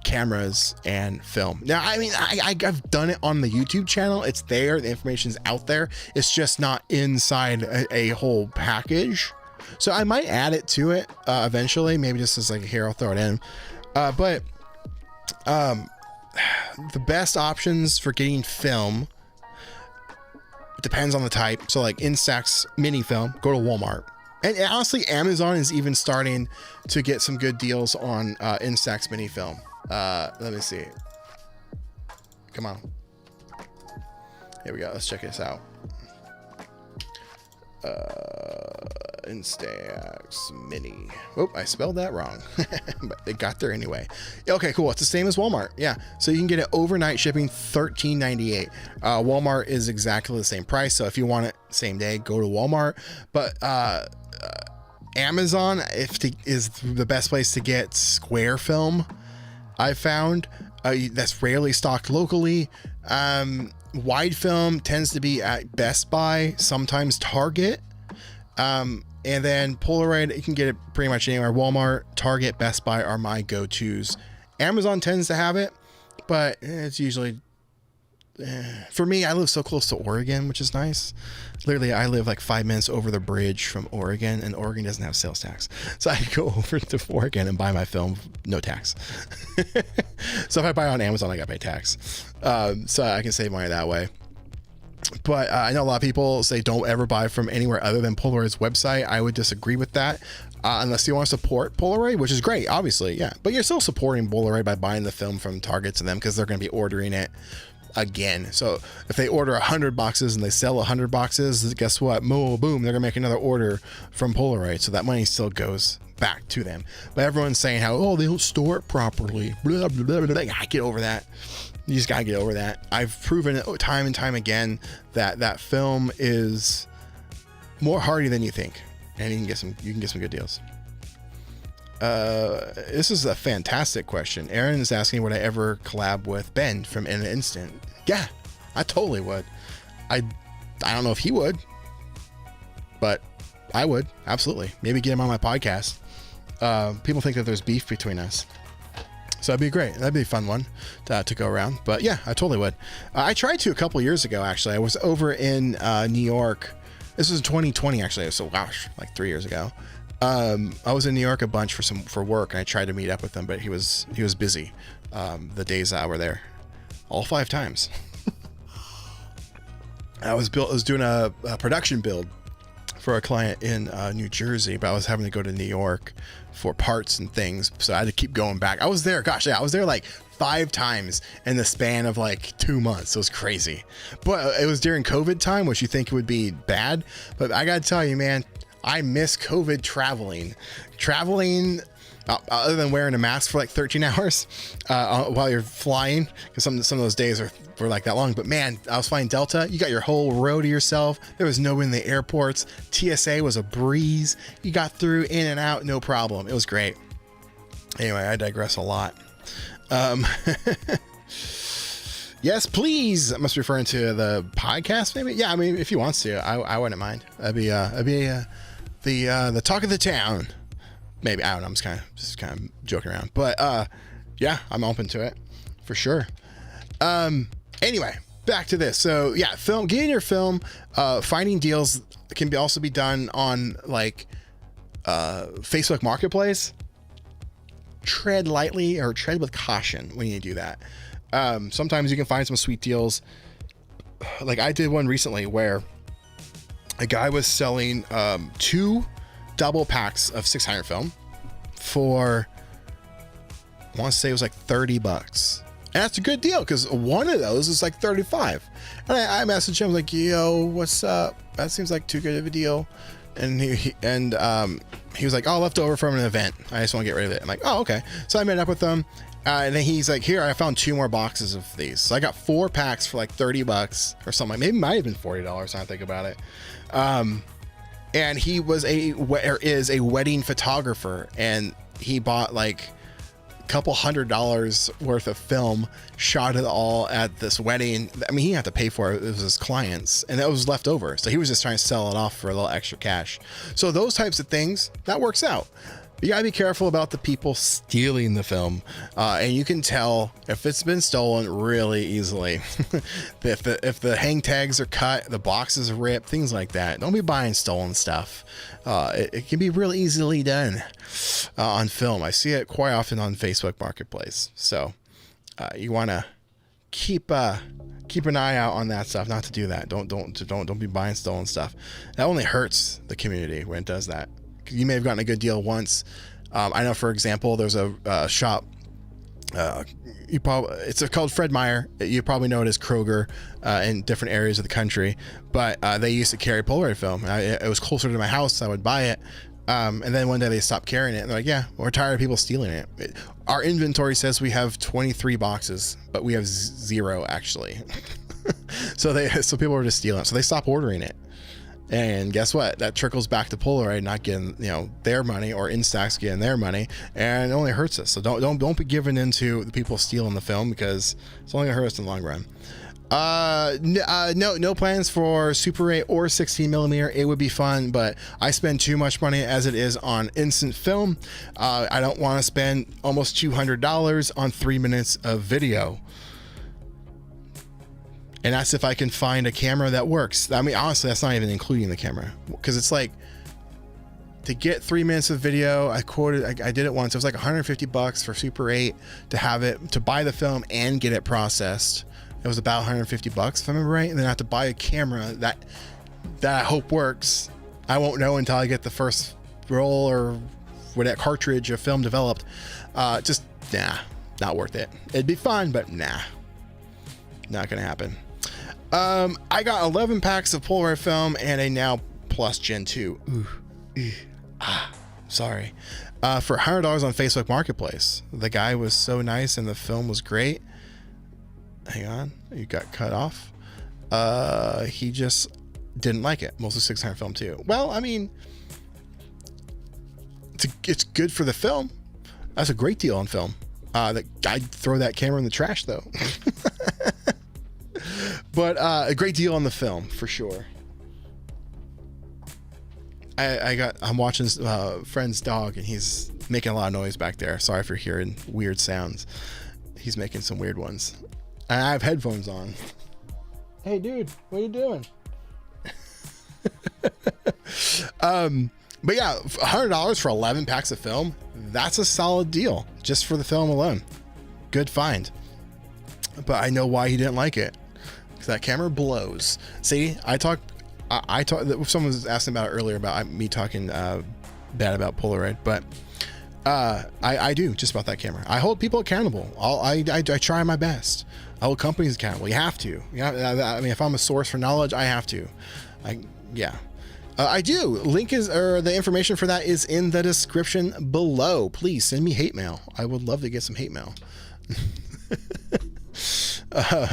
cameras and film. Now, I mean, I've done it on the YouTube channel. It's there. The information's out there. It's just not inside a whole package. So I might add it to it eventually. Maybe just as here, I'll throw it in. But the best options for getting film depends on the type. So Instax mini film, go to Walmart. And honestly, Amazon is even starting to get some good deals on Instax mini film. Let me see. Come on. Here we go. Let's check this out. Instax mini. Oh, I spelled that wrong, but it got there anyway. Okay, cool. It's the same as Walmart. Yeah. So you can get it overnight shipping, $13.98. Walmart is exactly the same price. So if you want it same day, go to Walmart. But Amazon is the best place to get square film. I found that's rarely stocked locally. Wide film tends to be at Best Buy, sometimes Target. And then Polaroid, you can get it pretty much anywhere. Walmart, Target, Best Buy are my go-tos. Amazon tends to have it, but it's usually, for me, I live so close to Oregon, which is nice. Literally, I live 5 minutes over the bridge from Oregon, and Oregon doesn't have sales tax. So I go over to Oregon and buy my film, no tax. So if I buy it on Amazon, I got to pay tax. So I can save money that way. But I know a lot of people say don't ever buy from anywhere other than Polaroid's website. I would disagree with that, unless you want to support Polaroid, which is great, obviously, yeah. But you're still supporting Polaroid by buying the film from Target to them, because they're going to be ordering it again. So if they order 100 boxes and they sell 100 boxes, guess what? Boom, they're going to make another order from Polaroid. So that money still goes back to them. But everyone's saying how, they don't store it properly. Blah, blah, blah, blah. Get over that. You just gotta get over that. I've proven it time and time again that film is more hardy than you think, and you can get some good deals. This is a fantastic question. Aaron is asking, would I ever collab with Ben from In an Instant? Yeah, I totally would. I don't know if he would, but I would absolutely. Maybe get him on my podcast. People think that there's beef between us. So that'd be great. That'd be a fun one to go around. But yeah, I totally would. I tried to a couple years ago, actually. I was over in New York. This was 2020, actually. So gosh, 3 years ago. I was in New York a bunch for work, and I tried to meet up with him, but he was busy the days that I were there, all 5 times. I was doing a production build for a client in New Jersey, but I was having to go to New York for parts and things, so I had to keep going back. I was there, gosh, yeah, I was there like 5 times in the span of like 2 months. It was crazy, but it was during COVID time, which you think it would be bad, but I gotta tell you, man, I miss COVID traveling, other than wearing a mask for like 13 hours while you're flying, because some of those days were like that long. But man, I was flying Delta. You got your whole row to yourself. There was no one in the airports. TSA was a breeze. You got through, in and out, no problem. It was great. Anyway, I digress a lot. Yes, please. I must be referring to the podcast, maybe. Yeah, I mean, if he wants to, I wouldn't mind. That'd be the talk of the town. Maybe, I don't know. I'm just kind of joking around, but yeah, I'm open to it for sure. Anyway, back to this. So yeah, getting your film, finding deals can also be done on like Facebook Marketplace. Tread lightly or tread with caution when you do that. Sometimes you can find some sweet deals. Like I did one recently where a guy was selling 2 double packs of 600 film for, I want to say it was like $30. And that's a good deal because one of those is like 35. And I messaged him like, yo, what's up? That seems like too good of a deal. And he was like, oh, leftover from an event. I just want to get rid of it. I'm like, oh, okay. So I met up with him. And then he's like, here, I found 2 more boxes of these. So I got 4 packs for like $30 or something. Maybe it might have been $40 now I think about it. And he is a wedding photographer, and he bought like a couple $100 worth of film, shot it all at this wedding. I mean, he had to pay for it. It was his clients, and that was left over. So he was just trying to sell it off for a little extra cash. So those types of things, that works out. You gotta be careful about the people stealing the film, and you can tell if it's been stolen really easily. if the hang tags are cut, the boxes are ripped, things like that. Don't be buying stolen stuff. It can be real easily done on film. I see it quite often on Facebook Marketplace. So you want to keep an eye out on that stuff. Not to do that. Don't be buying stolen stuff. That only hurts the community when it does that. You may have gotten a good deal once. I know, for example, there's a shop. It's called Fred Meyer. You probably know it as Kroger in different areas of the country. But they used to carry Polaroid film. It was closer to my house, so I would buy it. And then one day they stopped carrying it. And they're like, yeah, we're tired of people stealing it. Our inventory says we have 23 boxes, but we have 0 actually. So people were just stealing it. So they stopped ordering it. And guess what? That trickles back to Polaroid not getting, their money, or Instax getting their money, and it only hurts us. So don't be giving into the people stealing the film, because it's only gonna hurt us in the long run. No plans for Super 8 or 16mm. It would be fun, but I spend too much money as it is on instant film. I don't want to spend almost $200 on 3 minutes of video. And that's if I can find a camera that works. I mean, honestly, that's not even including the camera, because it's like, to get 3 minutes of video, I did it once. It was like $150 for Super 8 to have it, to buy the film and get it processed. It was about $150 if I remember right. And then I have to buy a camera that I hope works. I won't know until I get the first roll or with that cartridge of film developed. Just not worth it. It'd be fun, but not gonna happen. I got 11 packs of Polaroid film and a Now Plus Gen 2. Sorry. For $100 on Facebook Marketplace. The guy was so nice and the film was great. Hang on, you got cut off. He just didn't like it. Mostly 600 film too. Well, I mean, it's good for the film. That's a great deal on film. I'd throw that camera in the trash though. But a great deal on the film for sure. I'm watching friend's dog, and he's making a lot of noise back there. Sorry for hearing weird sounds. He's making some weird ones. And I have headphones on. Hey dude, what are you doing? But yeah, $100 for 11 packs of film. That's a solid deal just for the film alone. Good find. But I know why he didn't like it. Because that camera blows. See, I talked, someone was asking about it earlier about me talking bad about Polaroid, but I do just about that camera. I hold people accountable. I try my best. I hold companies accountable. You have to. I mean, if I'm a source for knowledge, I have to. I do. Link is, or the information for that is in the description below. Please send me hate mail. I would love to get some hate mail.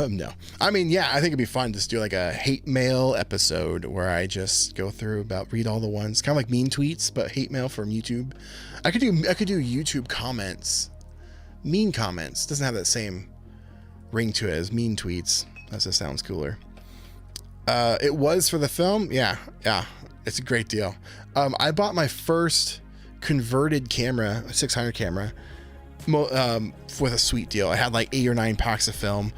No, I mean, yeah, I think it'd be fun to do like a hate mail episode where I just go through read all the ones, kind of like mean tweets, but hate mail from YouTube. I could do YouTube comments. Mean comments doesn't have that same ring to it as mean tweets. That just sounds cooler. It was for the film. Yeah. It's a great deal. I bought my first converted camera, a 600 camera, with a sweet deal. I had like 8 or 9 packs of film,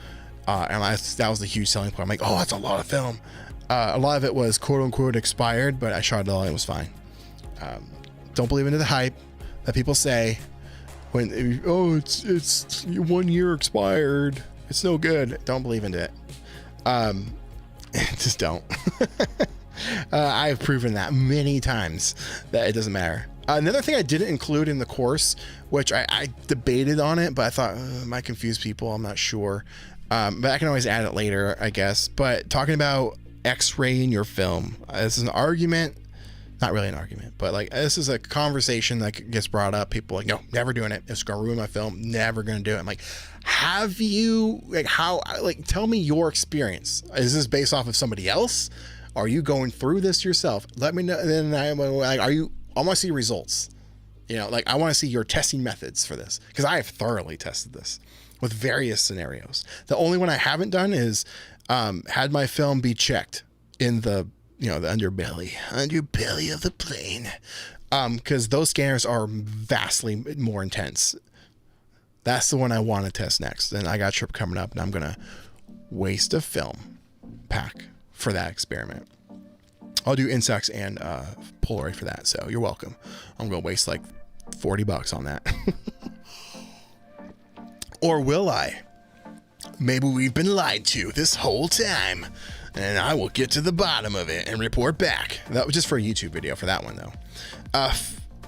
and that was the huge selling point. I'm like, oh, that's a lot of film. A lot of it was quote unquote expired, but I shot it all and it was fine. Don't believe into the hype that people say when, it's 1 year expired. It's no good. Don't believe into it. Just don't. I've proven that many times that it doesn't matter. Another thing I didn't include in the course, which I debated on it, but I thought, might confuse people. I'm not sure. But I can always add it later, I guess. But talking about X-raying your film, this is an argument. Not really an argument, but like this is a conversation that gets brought up. People are like, no, never doing it. It's gonna ruin my film. Never gonna do it. I'm like, have you, like, how, like, tell me your experience. Is this based off of somebody else? Are you going through this yourself? Let me know. Then I'm like, I want to see results. You know, like I want to see your testing methods for this, because I have thoroughly tested this with various scenarios. The only one I haven't done is had my film be checked in the, the underbelly of the plane, because those scanners are vastly more intense. That's the one I want to test next. And I got a trip coming up, and I'm gonna waste a film pack for that experiment. I'll do Instax and Polaroid for that, so you're welcome. I'm gonna waste like $40 on that. Or will I? Maybe we've been lied to this whole time, and I will get to the bottom of it and report back. That was just for a YouTube video for that one, though.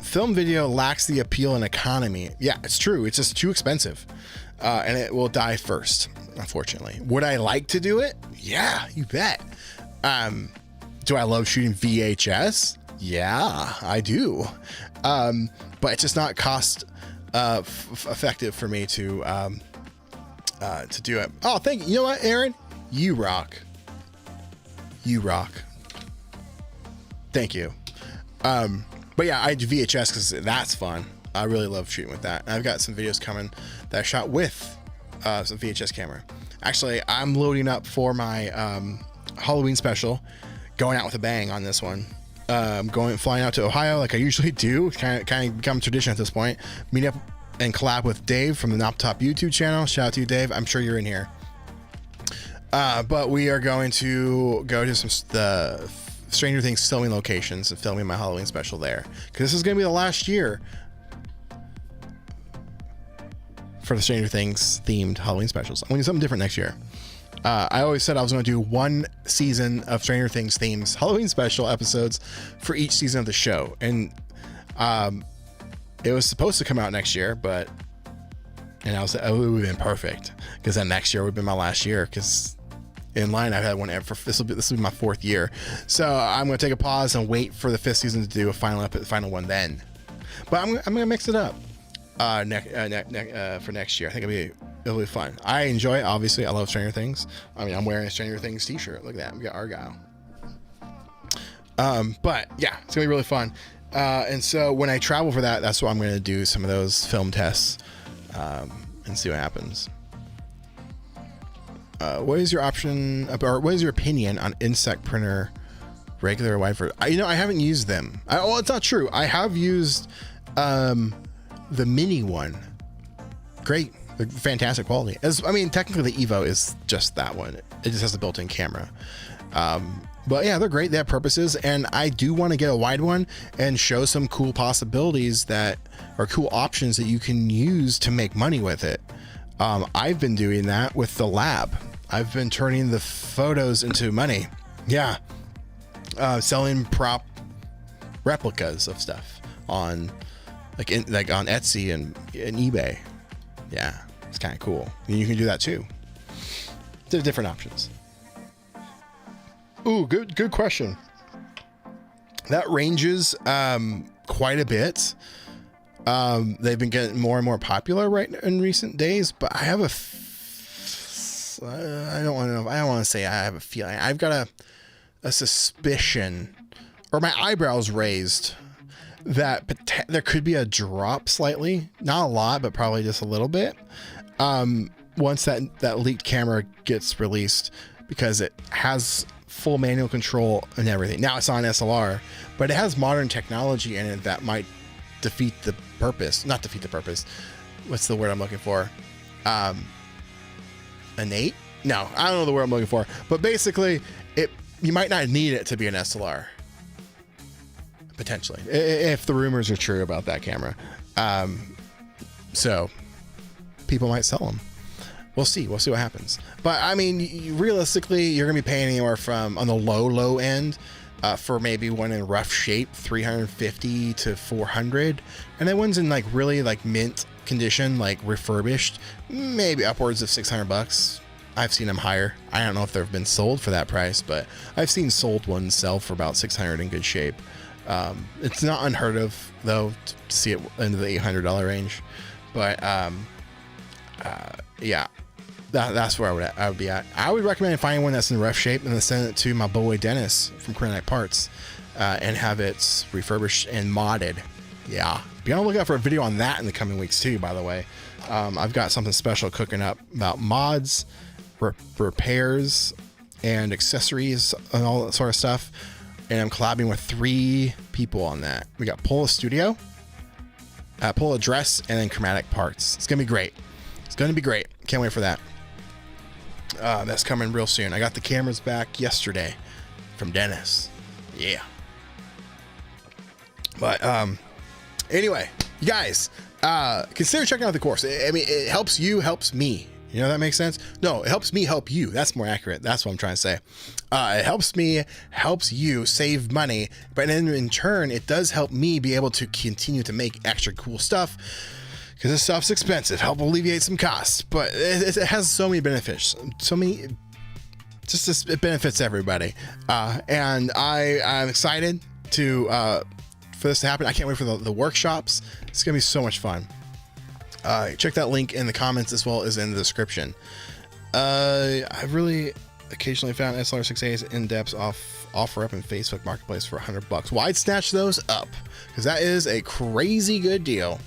Film video lacks the appeal and economy. Yeah, it's true. It's just too expensive, and it will die first, unfortunately. Would I like to do it? Yeah, you bet. Do I love shooting VHS? Yeah, I do. But it's just not cost effective for me to do it. Oh, thank you. You know what, Aaron? You rock. You rock. Thank you. But yeah, I do VHS because that's fun. I really love shooting with that. And I've got some videos coming that I shot with some VHS camera. Actually, I'm loading up for my Halloween special, going out with a bang on this one. Flying out to Ohio like I usually do. Kind of become a tradition at this point. Meet up and collab with Dave from the Nop Top YouTube channel. Shout out to you, Dave. I'm sure you're in here. But we are going to go to the Stranger Things filming locations and filming my Halloween special there, because this is going to be the last year for the Stranger Things themed Halloween specials. I'm going to do something different next year. I always said I was going to do one season of Stranger Things themes Halloween special episodes for each season of the show, and it was supposed to come out next year, but I was like, oh, it would have been perfect, because then next year would have been my last year, because in line I've had one for this will be my 4th year, so I'm going to take a pause and wait for the 5th season to do a final one then. But I'm going to mix it up for next year. I think it'll be fun. I enjoy it. Obviously, I love Stranger Things. I mean, I'm wearing a Stranger Things t-shirt. Look at that. We got Argyle. But yeah, it's gonna be really fun. And so when I travel for that, that's what I'm going to do, some of those film tests, and see what happens. What is your what is your opinion on Insect Printer, regular white version? I haven't used them. It's not true. I have used the mini one. Great, fantastic quality. Technically the Evo is just that one. It just has the built-in camera. But yeah, they're great. They have purposes, and I do want to get a wide one and show some cool possibilities that are cool options that you can use to make money with it. I've been doing that with the lab. I've been turning the photos into money. Yeah. Selling prop replicas of stuff on like on Etsy and eBay. Yeah, it's kind of cool. And you can do that too. There's different options. Ooh, good question. That ranges quite a bit. They've been getting more and more popular in recent days, but I have I don't want to say I have a feeling. I've got a suspicion, or my eyebrows raised, that there could be a drop slightly, not a lot, but probably just a little bit. Once that leaked camera gets released, because it has full manual control and everything. Now it's on SLR, but it has modern technology in it that might defeat the purpose. Not defeat the purpose. What's the word I'm looking for? Innate? No, I don't know the word I'm looking for. But basically, you might not need it to be an SLR. Potentially, if the rumors are true about that camera. So people might sell them. We'll see what happens. But I mean, realistically, you're gonna be paying anywhere from, on the low end, for maybe one in rough shape, $350 to $400, and then one's in like really like mint condition, like refurbished, maybe upwards of $600. I've seen them higher. I don't know if they've been sold for that price, but I've seen sold ones sell for about $600 in good shape. It's not unheard of though to see it into the $800 range, but yeah, that's where I would be at. I would recommend finding one that's in rough shape and then send it to my boy Dennis from Granite Parts, and have it refurbished and modded. Yeah, be on the lookout for a video on that in the coming weeks too, by the way. I've got something special cooking up about mods, repairs, and accessories and all that sort of stuff. And I'm collabing with 3 people on that. We got Pola Studio, Pola Dress, and then Chromatic Parts. It's gonna be great. It's gonna be great. Can't wait for that. That's coming real soon. I got the cameras back yesterday from Dennis. Yeah. But anyway, you guys, consider checking out the course. I mean, it helps you, helps me. You know, that makes sense? No, it helps me help you. That's more accurate. That's what I'm trying to say. It helps me, helps you save money, but then in turn, it does help me be able to continue to make extra cool stuff, because this stuff's expensive. Help alleviate some costs, but it has so many benefits. It benefits everybody. And I'm excited for this to happen. I can't wait for the workshops. It's going to be so much fun. Check that link in the comments as well as in the description. I've really occasionally found SLR6As in-depths offer up in Facebook Marketplace for $100. Well, I'd snatch those up, because that is a crazy good deal.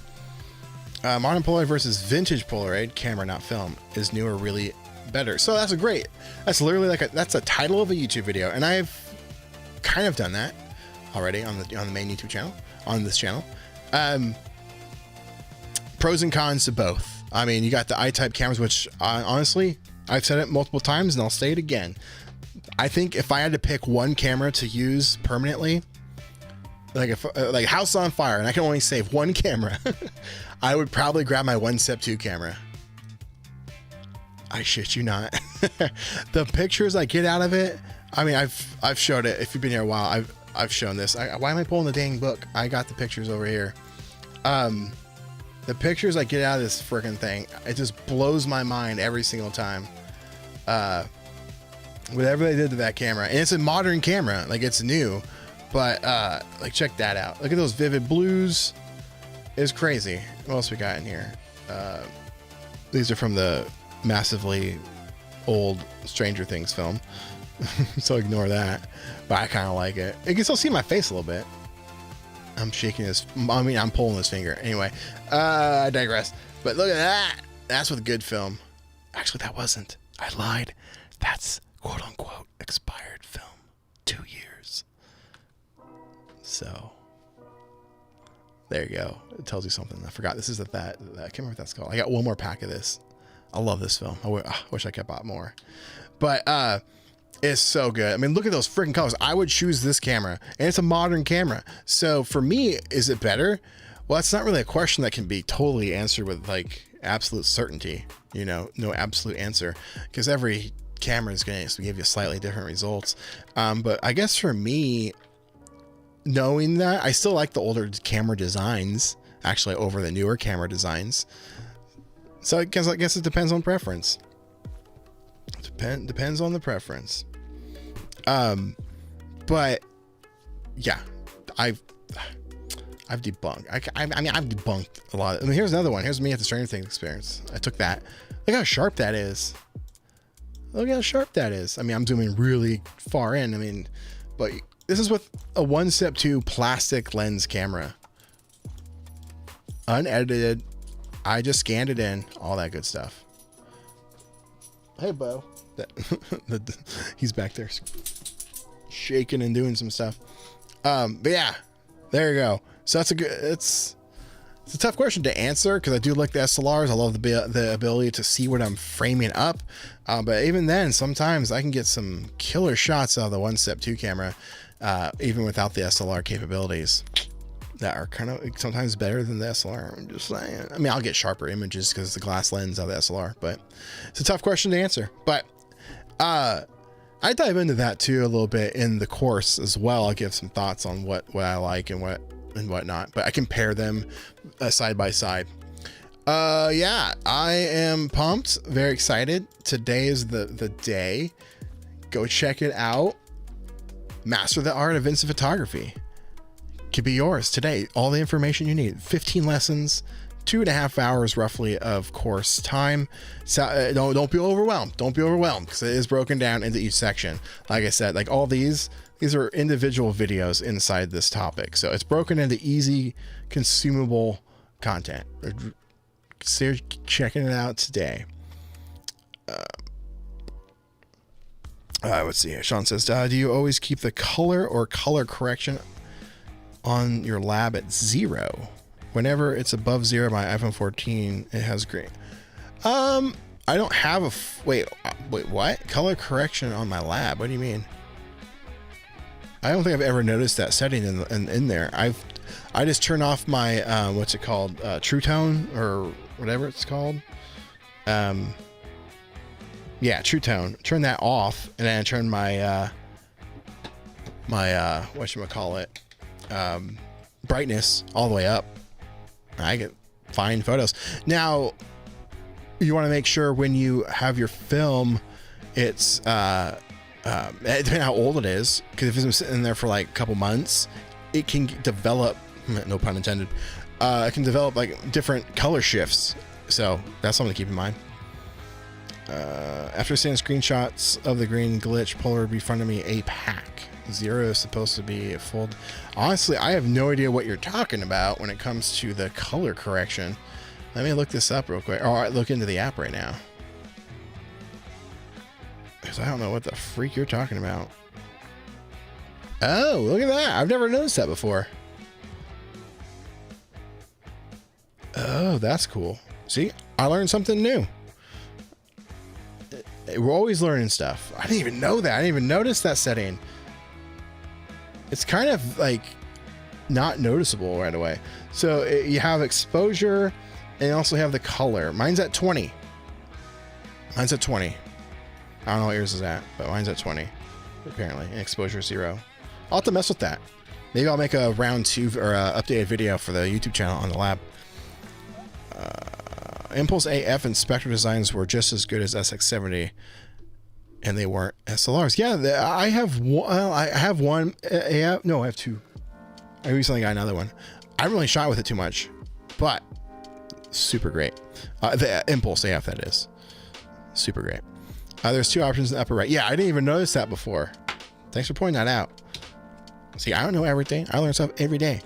Modern Polaroid versus vintage Polaroid, camera not film, is new or really better. So that's great. That's literally that's a title of a YouTube video, and I've kind of done that already on the main YouTube channel, on this channel. Pros and cons to both. I mean, you got the I-type cameras, which honestly, I've said it multiple times and I'll say it again. I think if I had to pick one camera to use permanently, like if like house on fire and I can only save one camera, I would probably grab my 1-step 2 camera. I shit you not. The pictures I get out of it, I mean, I've showed it. If you've been here a while, I've shown this. Why am I pulling the dang book? I got the pictures over here. The pictures I get out of this freaking thing, it just blows my mind every single time. Whatever they did to that camera, and it's a modern camera, like it's new, but like check that out. Look at those vivid blues. It's crazy. What else we got in here? These are from the massively old Stranger Things film, so ignore that. But I kind of like it. You can still see my face a little bit. I'm shaking this. I mean, I'm pulling this finger. Anyway, I digress. But look at that. That's with good film. Actually, that wasn't. I lied. That's quote unquote expired film. 2 years. So there you go. It tells you something. I forgot. This is that. I can't remember what that's called. I got one more pack of this. I love this film. I wish I could bought more. But It's so good. I mean, look at those freaking colors. I would choose this camera, and it's a modern camera. So for me, is it better? Well, it's not really a question that can be totally answered with like absolute certainty, you know, no absolute answer, because every camera is going to give you slightly different results. But I guess for me, knowing that, I still like the older camera designs actually over the newer camera designs. So I guess it depends on preference. Depends on the preference. But yeah, I've debunked. I mean, I've debunked a lot. I mean, here's another one. Here's me at the Stranger Things experience. I took that. Look how sharp that is. Look how sharp that is. I mean, I'm zooming really far in. I mean, but this is with a 1-step-2 plastic lens camera. Unedited. I just scanned it in. All that good stuff. Hey, Bo. He's back there shaking and doing some stuff. But yeah, there you go. So that's it's a tough question to answer, because I do like the SLRs. I love the ability to see what I'm framing up. But even then, sometimes I can get some killer shots out of the 1-step-2 camera, even without the SLR capabilities, that are kind of sometimes better than the SLR. I'm just saying. I mean, I'll get sharper images because the glass lens of the SLR, but it's a tough question to answer. But I dive into that too a little bit in the course as well. I'll give some thoughts on what I like and what not, but I compare them side by side. Yeah, I am pumped, very excited. Today is the day. Go check it out. Master the art of instant photography. Could be yours today. All the information you need. 15 lessons, 2.5 hours roughly of course time. So don't be overwhelmed. Don't be overwhelmed, because it is broken down into each section. Like I said, like all these are individual videos inside this topic. So it's broken into easy consumable content. Consider checking it out today. Let's see here. Sean says, do you always keep the color or color correction on your lab at 0? Whenever it's above 0, my iPhone 14, it has green. I don't have a wait, what? Color correction on my lab? What do you mean? I don't think I've ever noticed that setting in there. I just turn off my what's it called? True Tone or whatever it's called. Yeah, True Tone. Turn that off, and then I turn my whatchamacallit, brightness all the way up. I get fine photos. Now, you want to make sure when you have your film, it's depending on how old it is, because if it's been sitting there for like a couple months, it can develop, no pun intended, it can develop like different color shifts. So that's something to keep in mind. After seeing screenshots of the green glitch, Polaroid refunded me a pack. 0 is supposed to be a full. Honestly, I have no idea what you're talking about when it comes to the color correction. Let me look this up real quick. All right, look into the app right now, because I don't know what the freak you're talking about. Oh, look at that. I've never noticed that before. Oh, that's cool. See, I learned something new. We're always learning stuff. I didn't even know that. I didn't even notice that setting. It's kind of like not noticeable right away. So you have exposure, and you also have the color. Mine's at 20. Mine's at 20. I don't know what yours is at, but mine's at 20 apparently, and exposure 0. I'll have to mess with that. Maybe I'll make a round 2 or a updated video for the YouTube channel on the lab. Impulse AF and Spectre designs were just as good as SX70, and they weren't SLRs. Yeah, I have one. I have one. No, I have 2. I recently got another one. I haven't really shot with it too much, but super great. The Impulse AF, that is. Super great. There's 2 options in the upper right. Yeah, I didn't even notice that before. Thanks for pointing that out. See, I don't know everything. I learn stuff every day.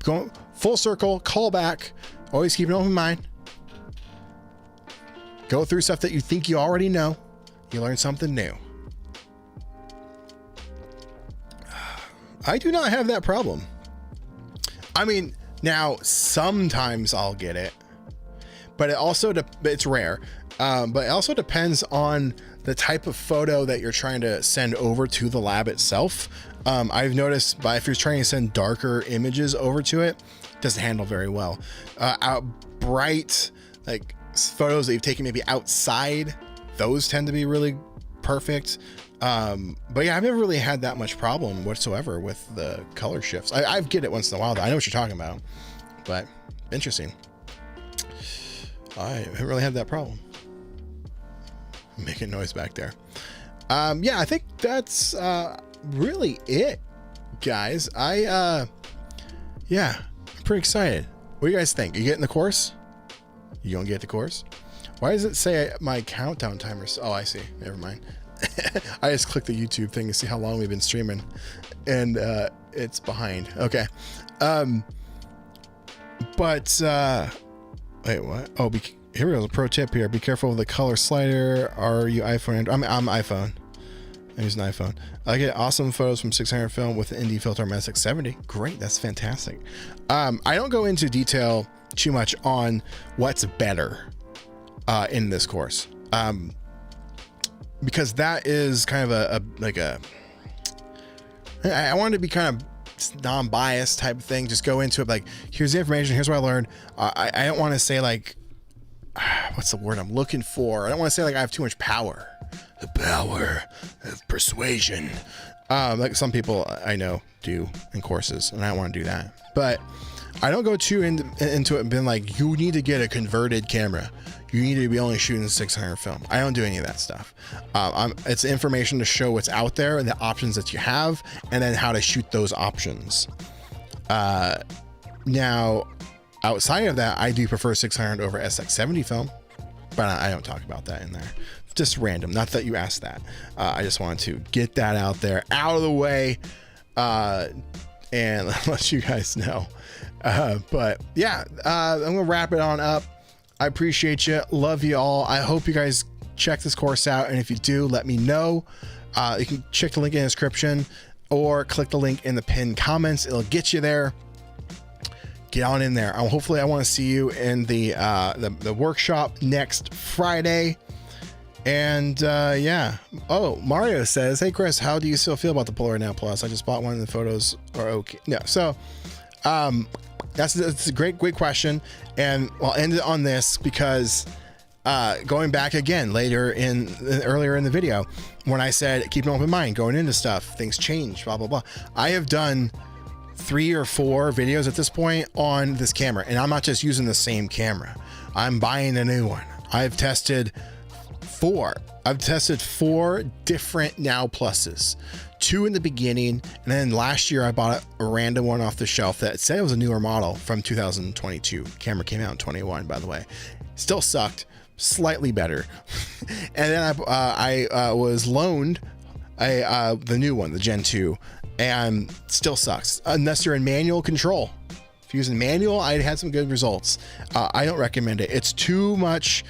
Going full circle, call back. Always keep an open mind. Go through stuff that you think you already know. You learn something new. I do not have that problem. I mean, now sometimes I'll get it, but it also it's rare. But it also depends on the type of photo that you're trying to send over to the lab itself. I've noticed if you're trying to send darker images over to it, it doesn't handle very well. Bright, like photos that you've taken maybe outside, those tend to be really perfect. But yeah, I've never really had that much problem whatsoever with the color shifts. I get it once in a while though. I know what you're talking about, but interesting. I haven't really had that problem. I'm making noise back there. Yeah, I think that's really it, guys. Yeah, I'm pretty excited. What do you guys think? You getting the course? You gonna get the course? Why does it say my countdown timer? Oh, I see. Never mind. I just clicked the YouTube thing to see how long we've been streaming, and it's behind. Okay. But wait, what? Oh, here we go. A pro tip here. Be careful with the color slider. Are you iPhone? I'm iPhone. I'm using an iPhone. I get awesome photos from 600 film with the ND filter on my 670. Great. That's fantastic. I don't go into detail too much on what's better in this course. Because that is kind of I wanted to be kind of non-biased type of thing. Just go into it like, here's the information, here's what I learned. I don't want to say like, what's the word I'm looking for? I don't want to say like I have too much power. The power of persuasion. Like some people I know do in courses, and I don't want to do that. But I don't go too into it and being like, you need to get a converted camera. You need to be only shooting 600 film. I don't do any of that stuff. It's information to show what's out there and the options that you have, and then how to shoot those options. Now, outside of that, I do prefer 600 over SX70 film, but I don't talk about that in there. Just random. Not that you asked that. I just wanted to get that out there, out of the way, and let you guys know. But yeah, I'm gonna wrap it on up. I appreciate you. Love you all. I hope you guys check this course out. And if you do, let me know. You can check the link in the description or click the link in the pinned comments. It'll get you there. Get on in there. Hopefully I want to see you in the workshop next Friday. And yeah. Oh, Mario says, hey Chris, how do you still feel about the Polaroid Now Plus? I just bought one and the photos are okay. No. So, that's a great question, and I'll end it on this because going back again earlier in the video when I said keep an open mind going into stuff, things change, blah blah blah. I have done 3 or 4 videos at this point on this camera, and I'm not just using the same camera. I'm buying a new one. I've tested 4 different Now Pluses. 2 in the beginning, and then last year I bought a random one off the shelf that said it was a newer model from 2022. Camera came out in 21, by the way. Still sucked, slightly better. And then I was loaned the new one, the Gen 2, and still sucks unless you're in manual control. If you're using manual, I had some good results. I don't recommend it. It's too much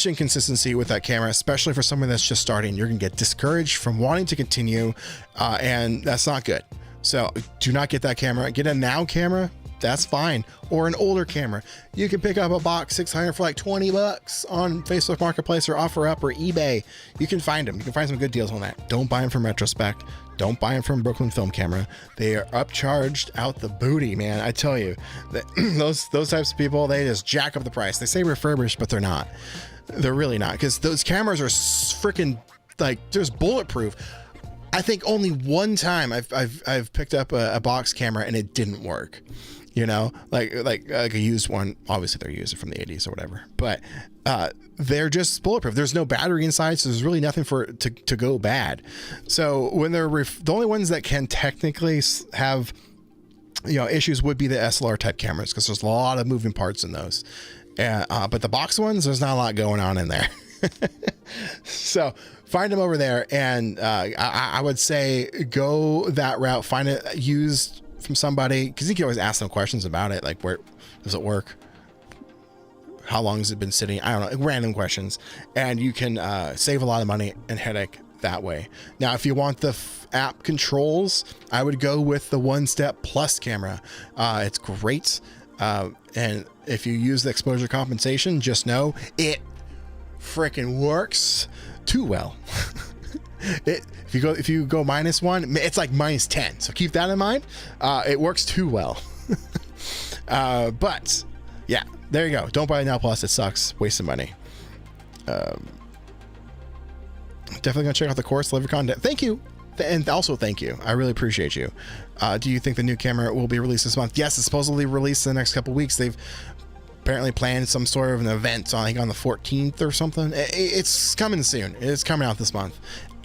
inconsistency with that camera, especially for someone that's just starting. You're gonna get discouraged from wanting to continue, and that's not good. So do not get that camera. Get a Now camera, that's fine, or an older camera. You can pick up a box 600 for like 20 bucks on Facebook Marketplace or OfferUp or eBay. You can find them. You can find some good deals on that. Don't buy them from Retrospect. Don't buy them from Brooklyn Film Camera. They are upcharged out the booty, man. I tell you, those types of people, they just jack up the price. They say refurbished, but they're not. They're really not, because those cameras are freaking like just bulletproof. I think only one time I've picked up a box camera and it didn't work. You know, like a used one. Obviously, they're used from the 80s or whatever, but they're just bulletproof. There's no battery inside, so there's really nothing for it to go bad. So when they're the only ones that can technically have issues would be the SLR type cameras, because there's a lot of moving parts in those. But the box ones, there's not a lot going on in there. So find them over there, and I would say go that route. Find it used from somebody, because you can always ask them questions about it, like where does it work, how long has it been sitting, I don't know, random questions, and you can save a lot of money and headache that way. Now if you want the app controls, I would go with the One Step Plus camera. It's great, and if you use the exposure compensation, just know it freaking works too well. If you go -1, it's like -10. So keep that in mind. It works too well. But yeah, there you go. Don't buy a Now Plus. It sucks. Waste of money. Definitely gonna check out the course. Love your content. Thank you. And also thank you. I really appreciate you. Do you think the new camera will be released this month? Yes, it's supposedly released in the next couple weeks. They've apparently planned some sort of an event on, I think, on the 14th or something. It's coming soon. It's coming out this month,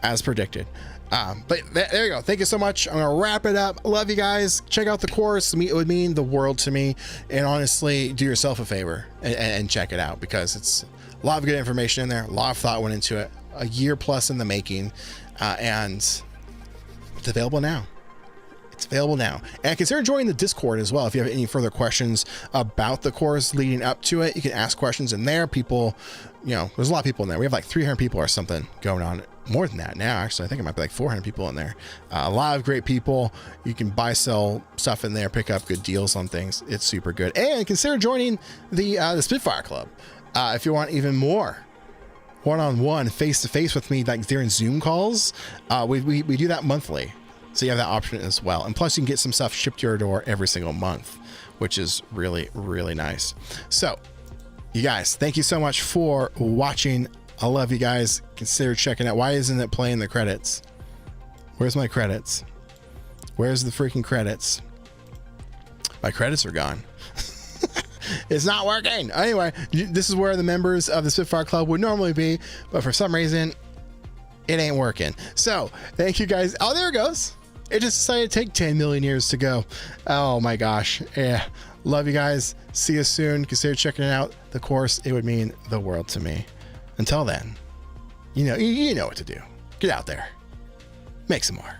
as predicted. But there you go. Thank you so much. I'm gonna wrap it up. Love you guys. Check out the course. It would mean the world to me. And honestly, do yourself a favor and check it out, because it's a lot of good information in there. A lot of thought went into it. A year plus in the making, and it's available now. It's available now. And consider joining the Discord as well. If you have any further questions about the course leading up to it, you can ask questions in there. People, there's a lot of people in there. We have like 300 people or something going on. More than that now, actually. I think it might be like 400 people in there. A lot of great people. You can buy, sell stuff in there, pick up good deals on things. It's super good. And consider joining the Spitfire Club if you want even more one-on-one, face-to-face with me, like during Zoom calls. We do that monthly. So you have that option as well. And plus you can get some stuff shipped to your door every single month, which is really, really nice. So you guys, thank you so much for watching. I love you guys. Consider checking out. Why isn't it playing the credits? Where's my credits? Where's the freaking credits? My credits are gone. It's not working. Anyway, this is where the members of the Spitfire Club would normally be, but for some reason, it ain't working. So thank you guys. Oh, there it goes. It just decided to take 10 million years to go. Oh my gosh. Yeah. Love you guys. See you soon. Consider checking out the course. It would mean the world to me. Until then, you know what to do. Get out there. Make some more.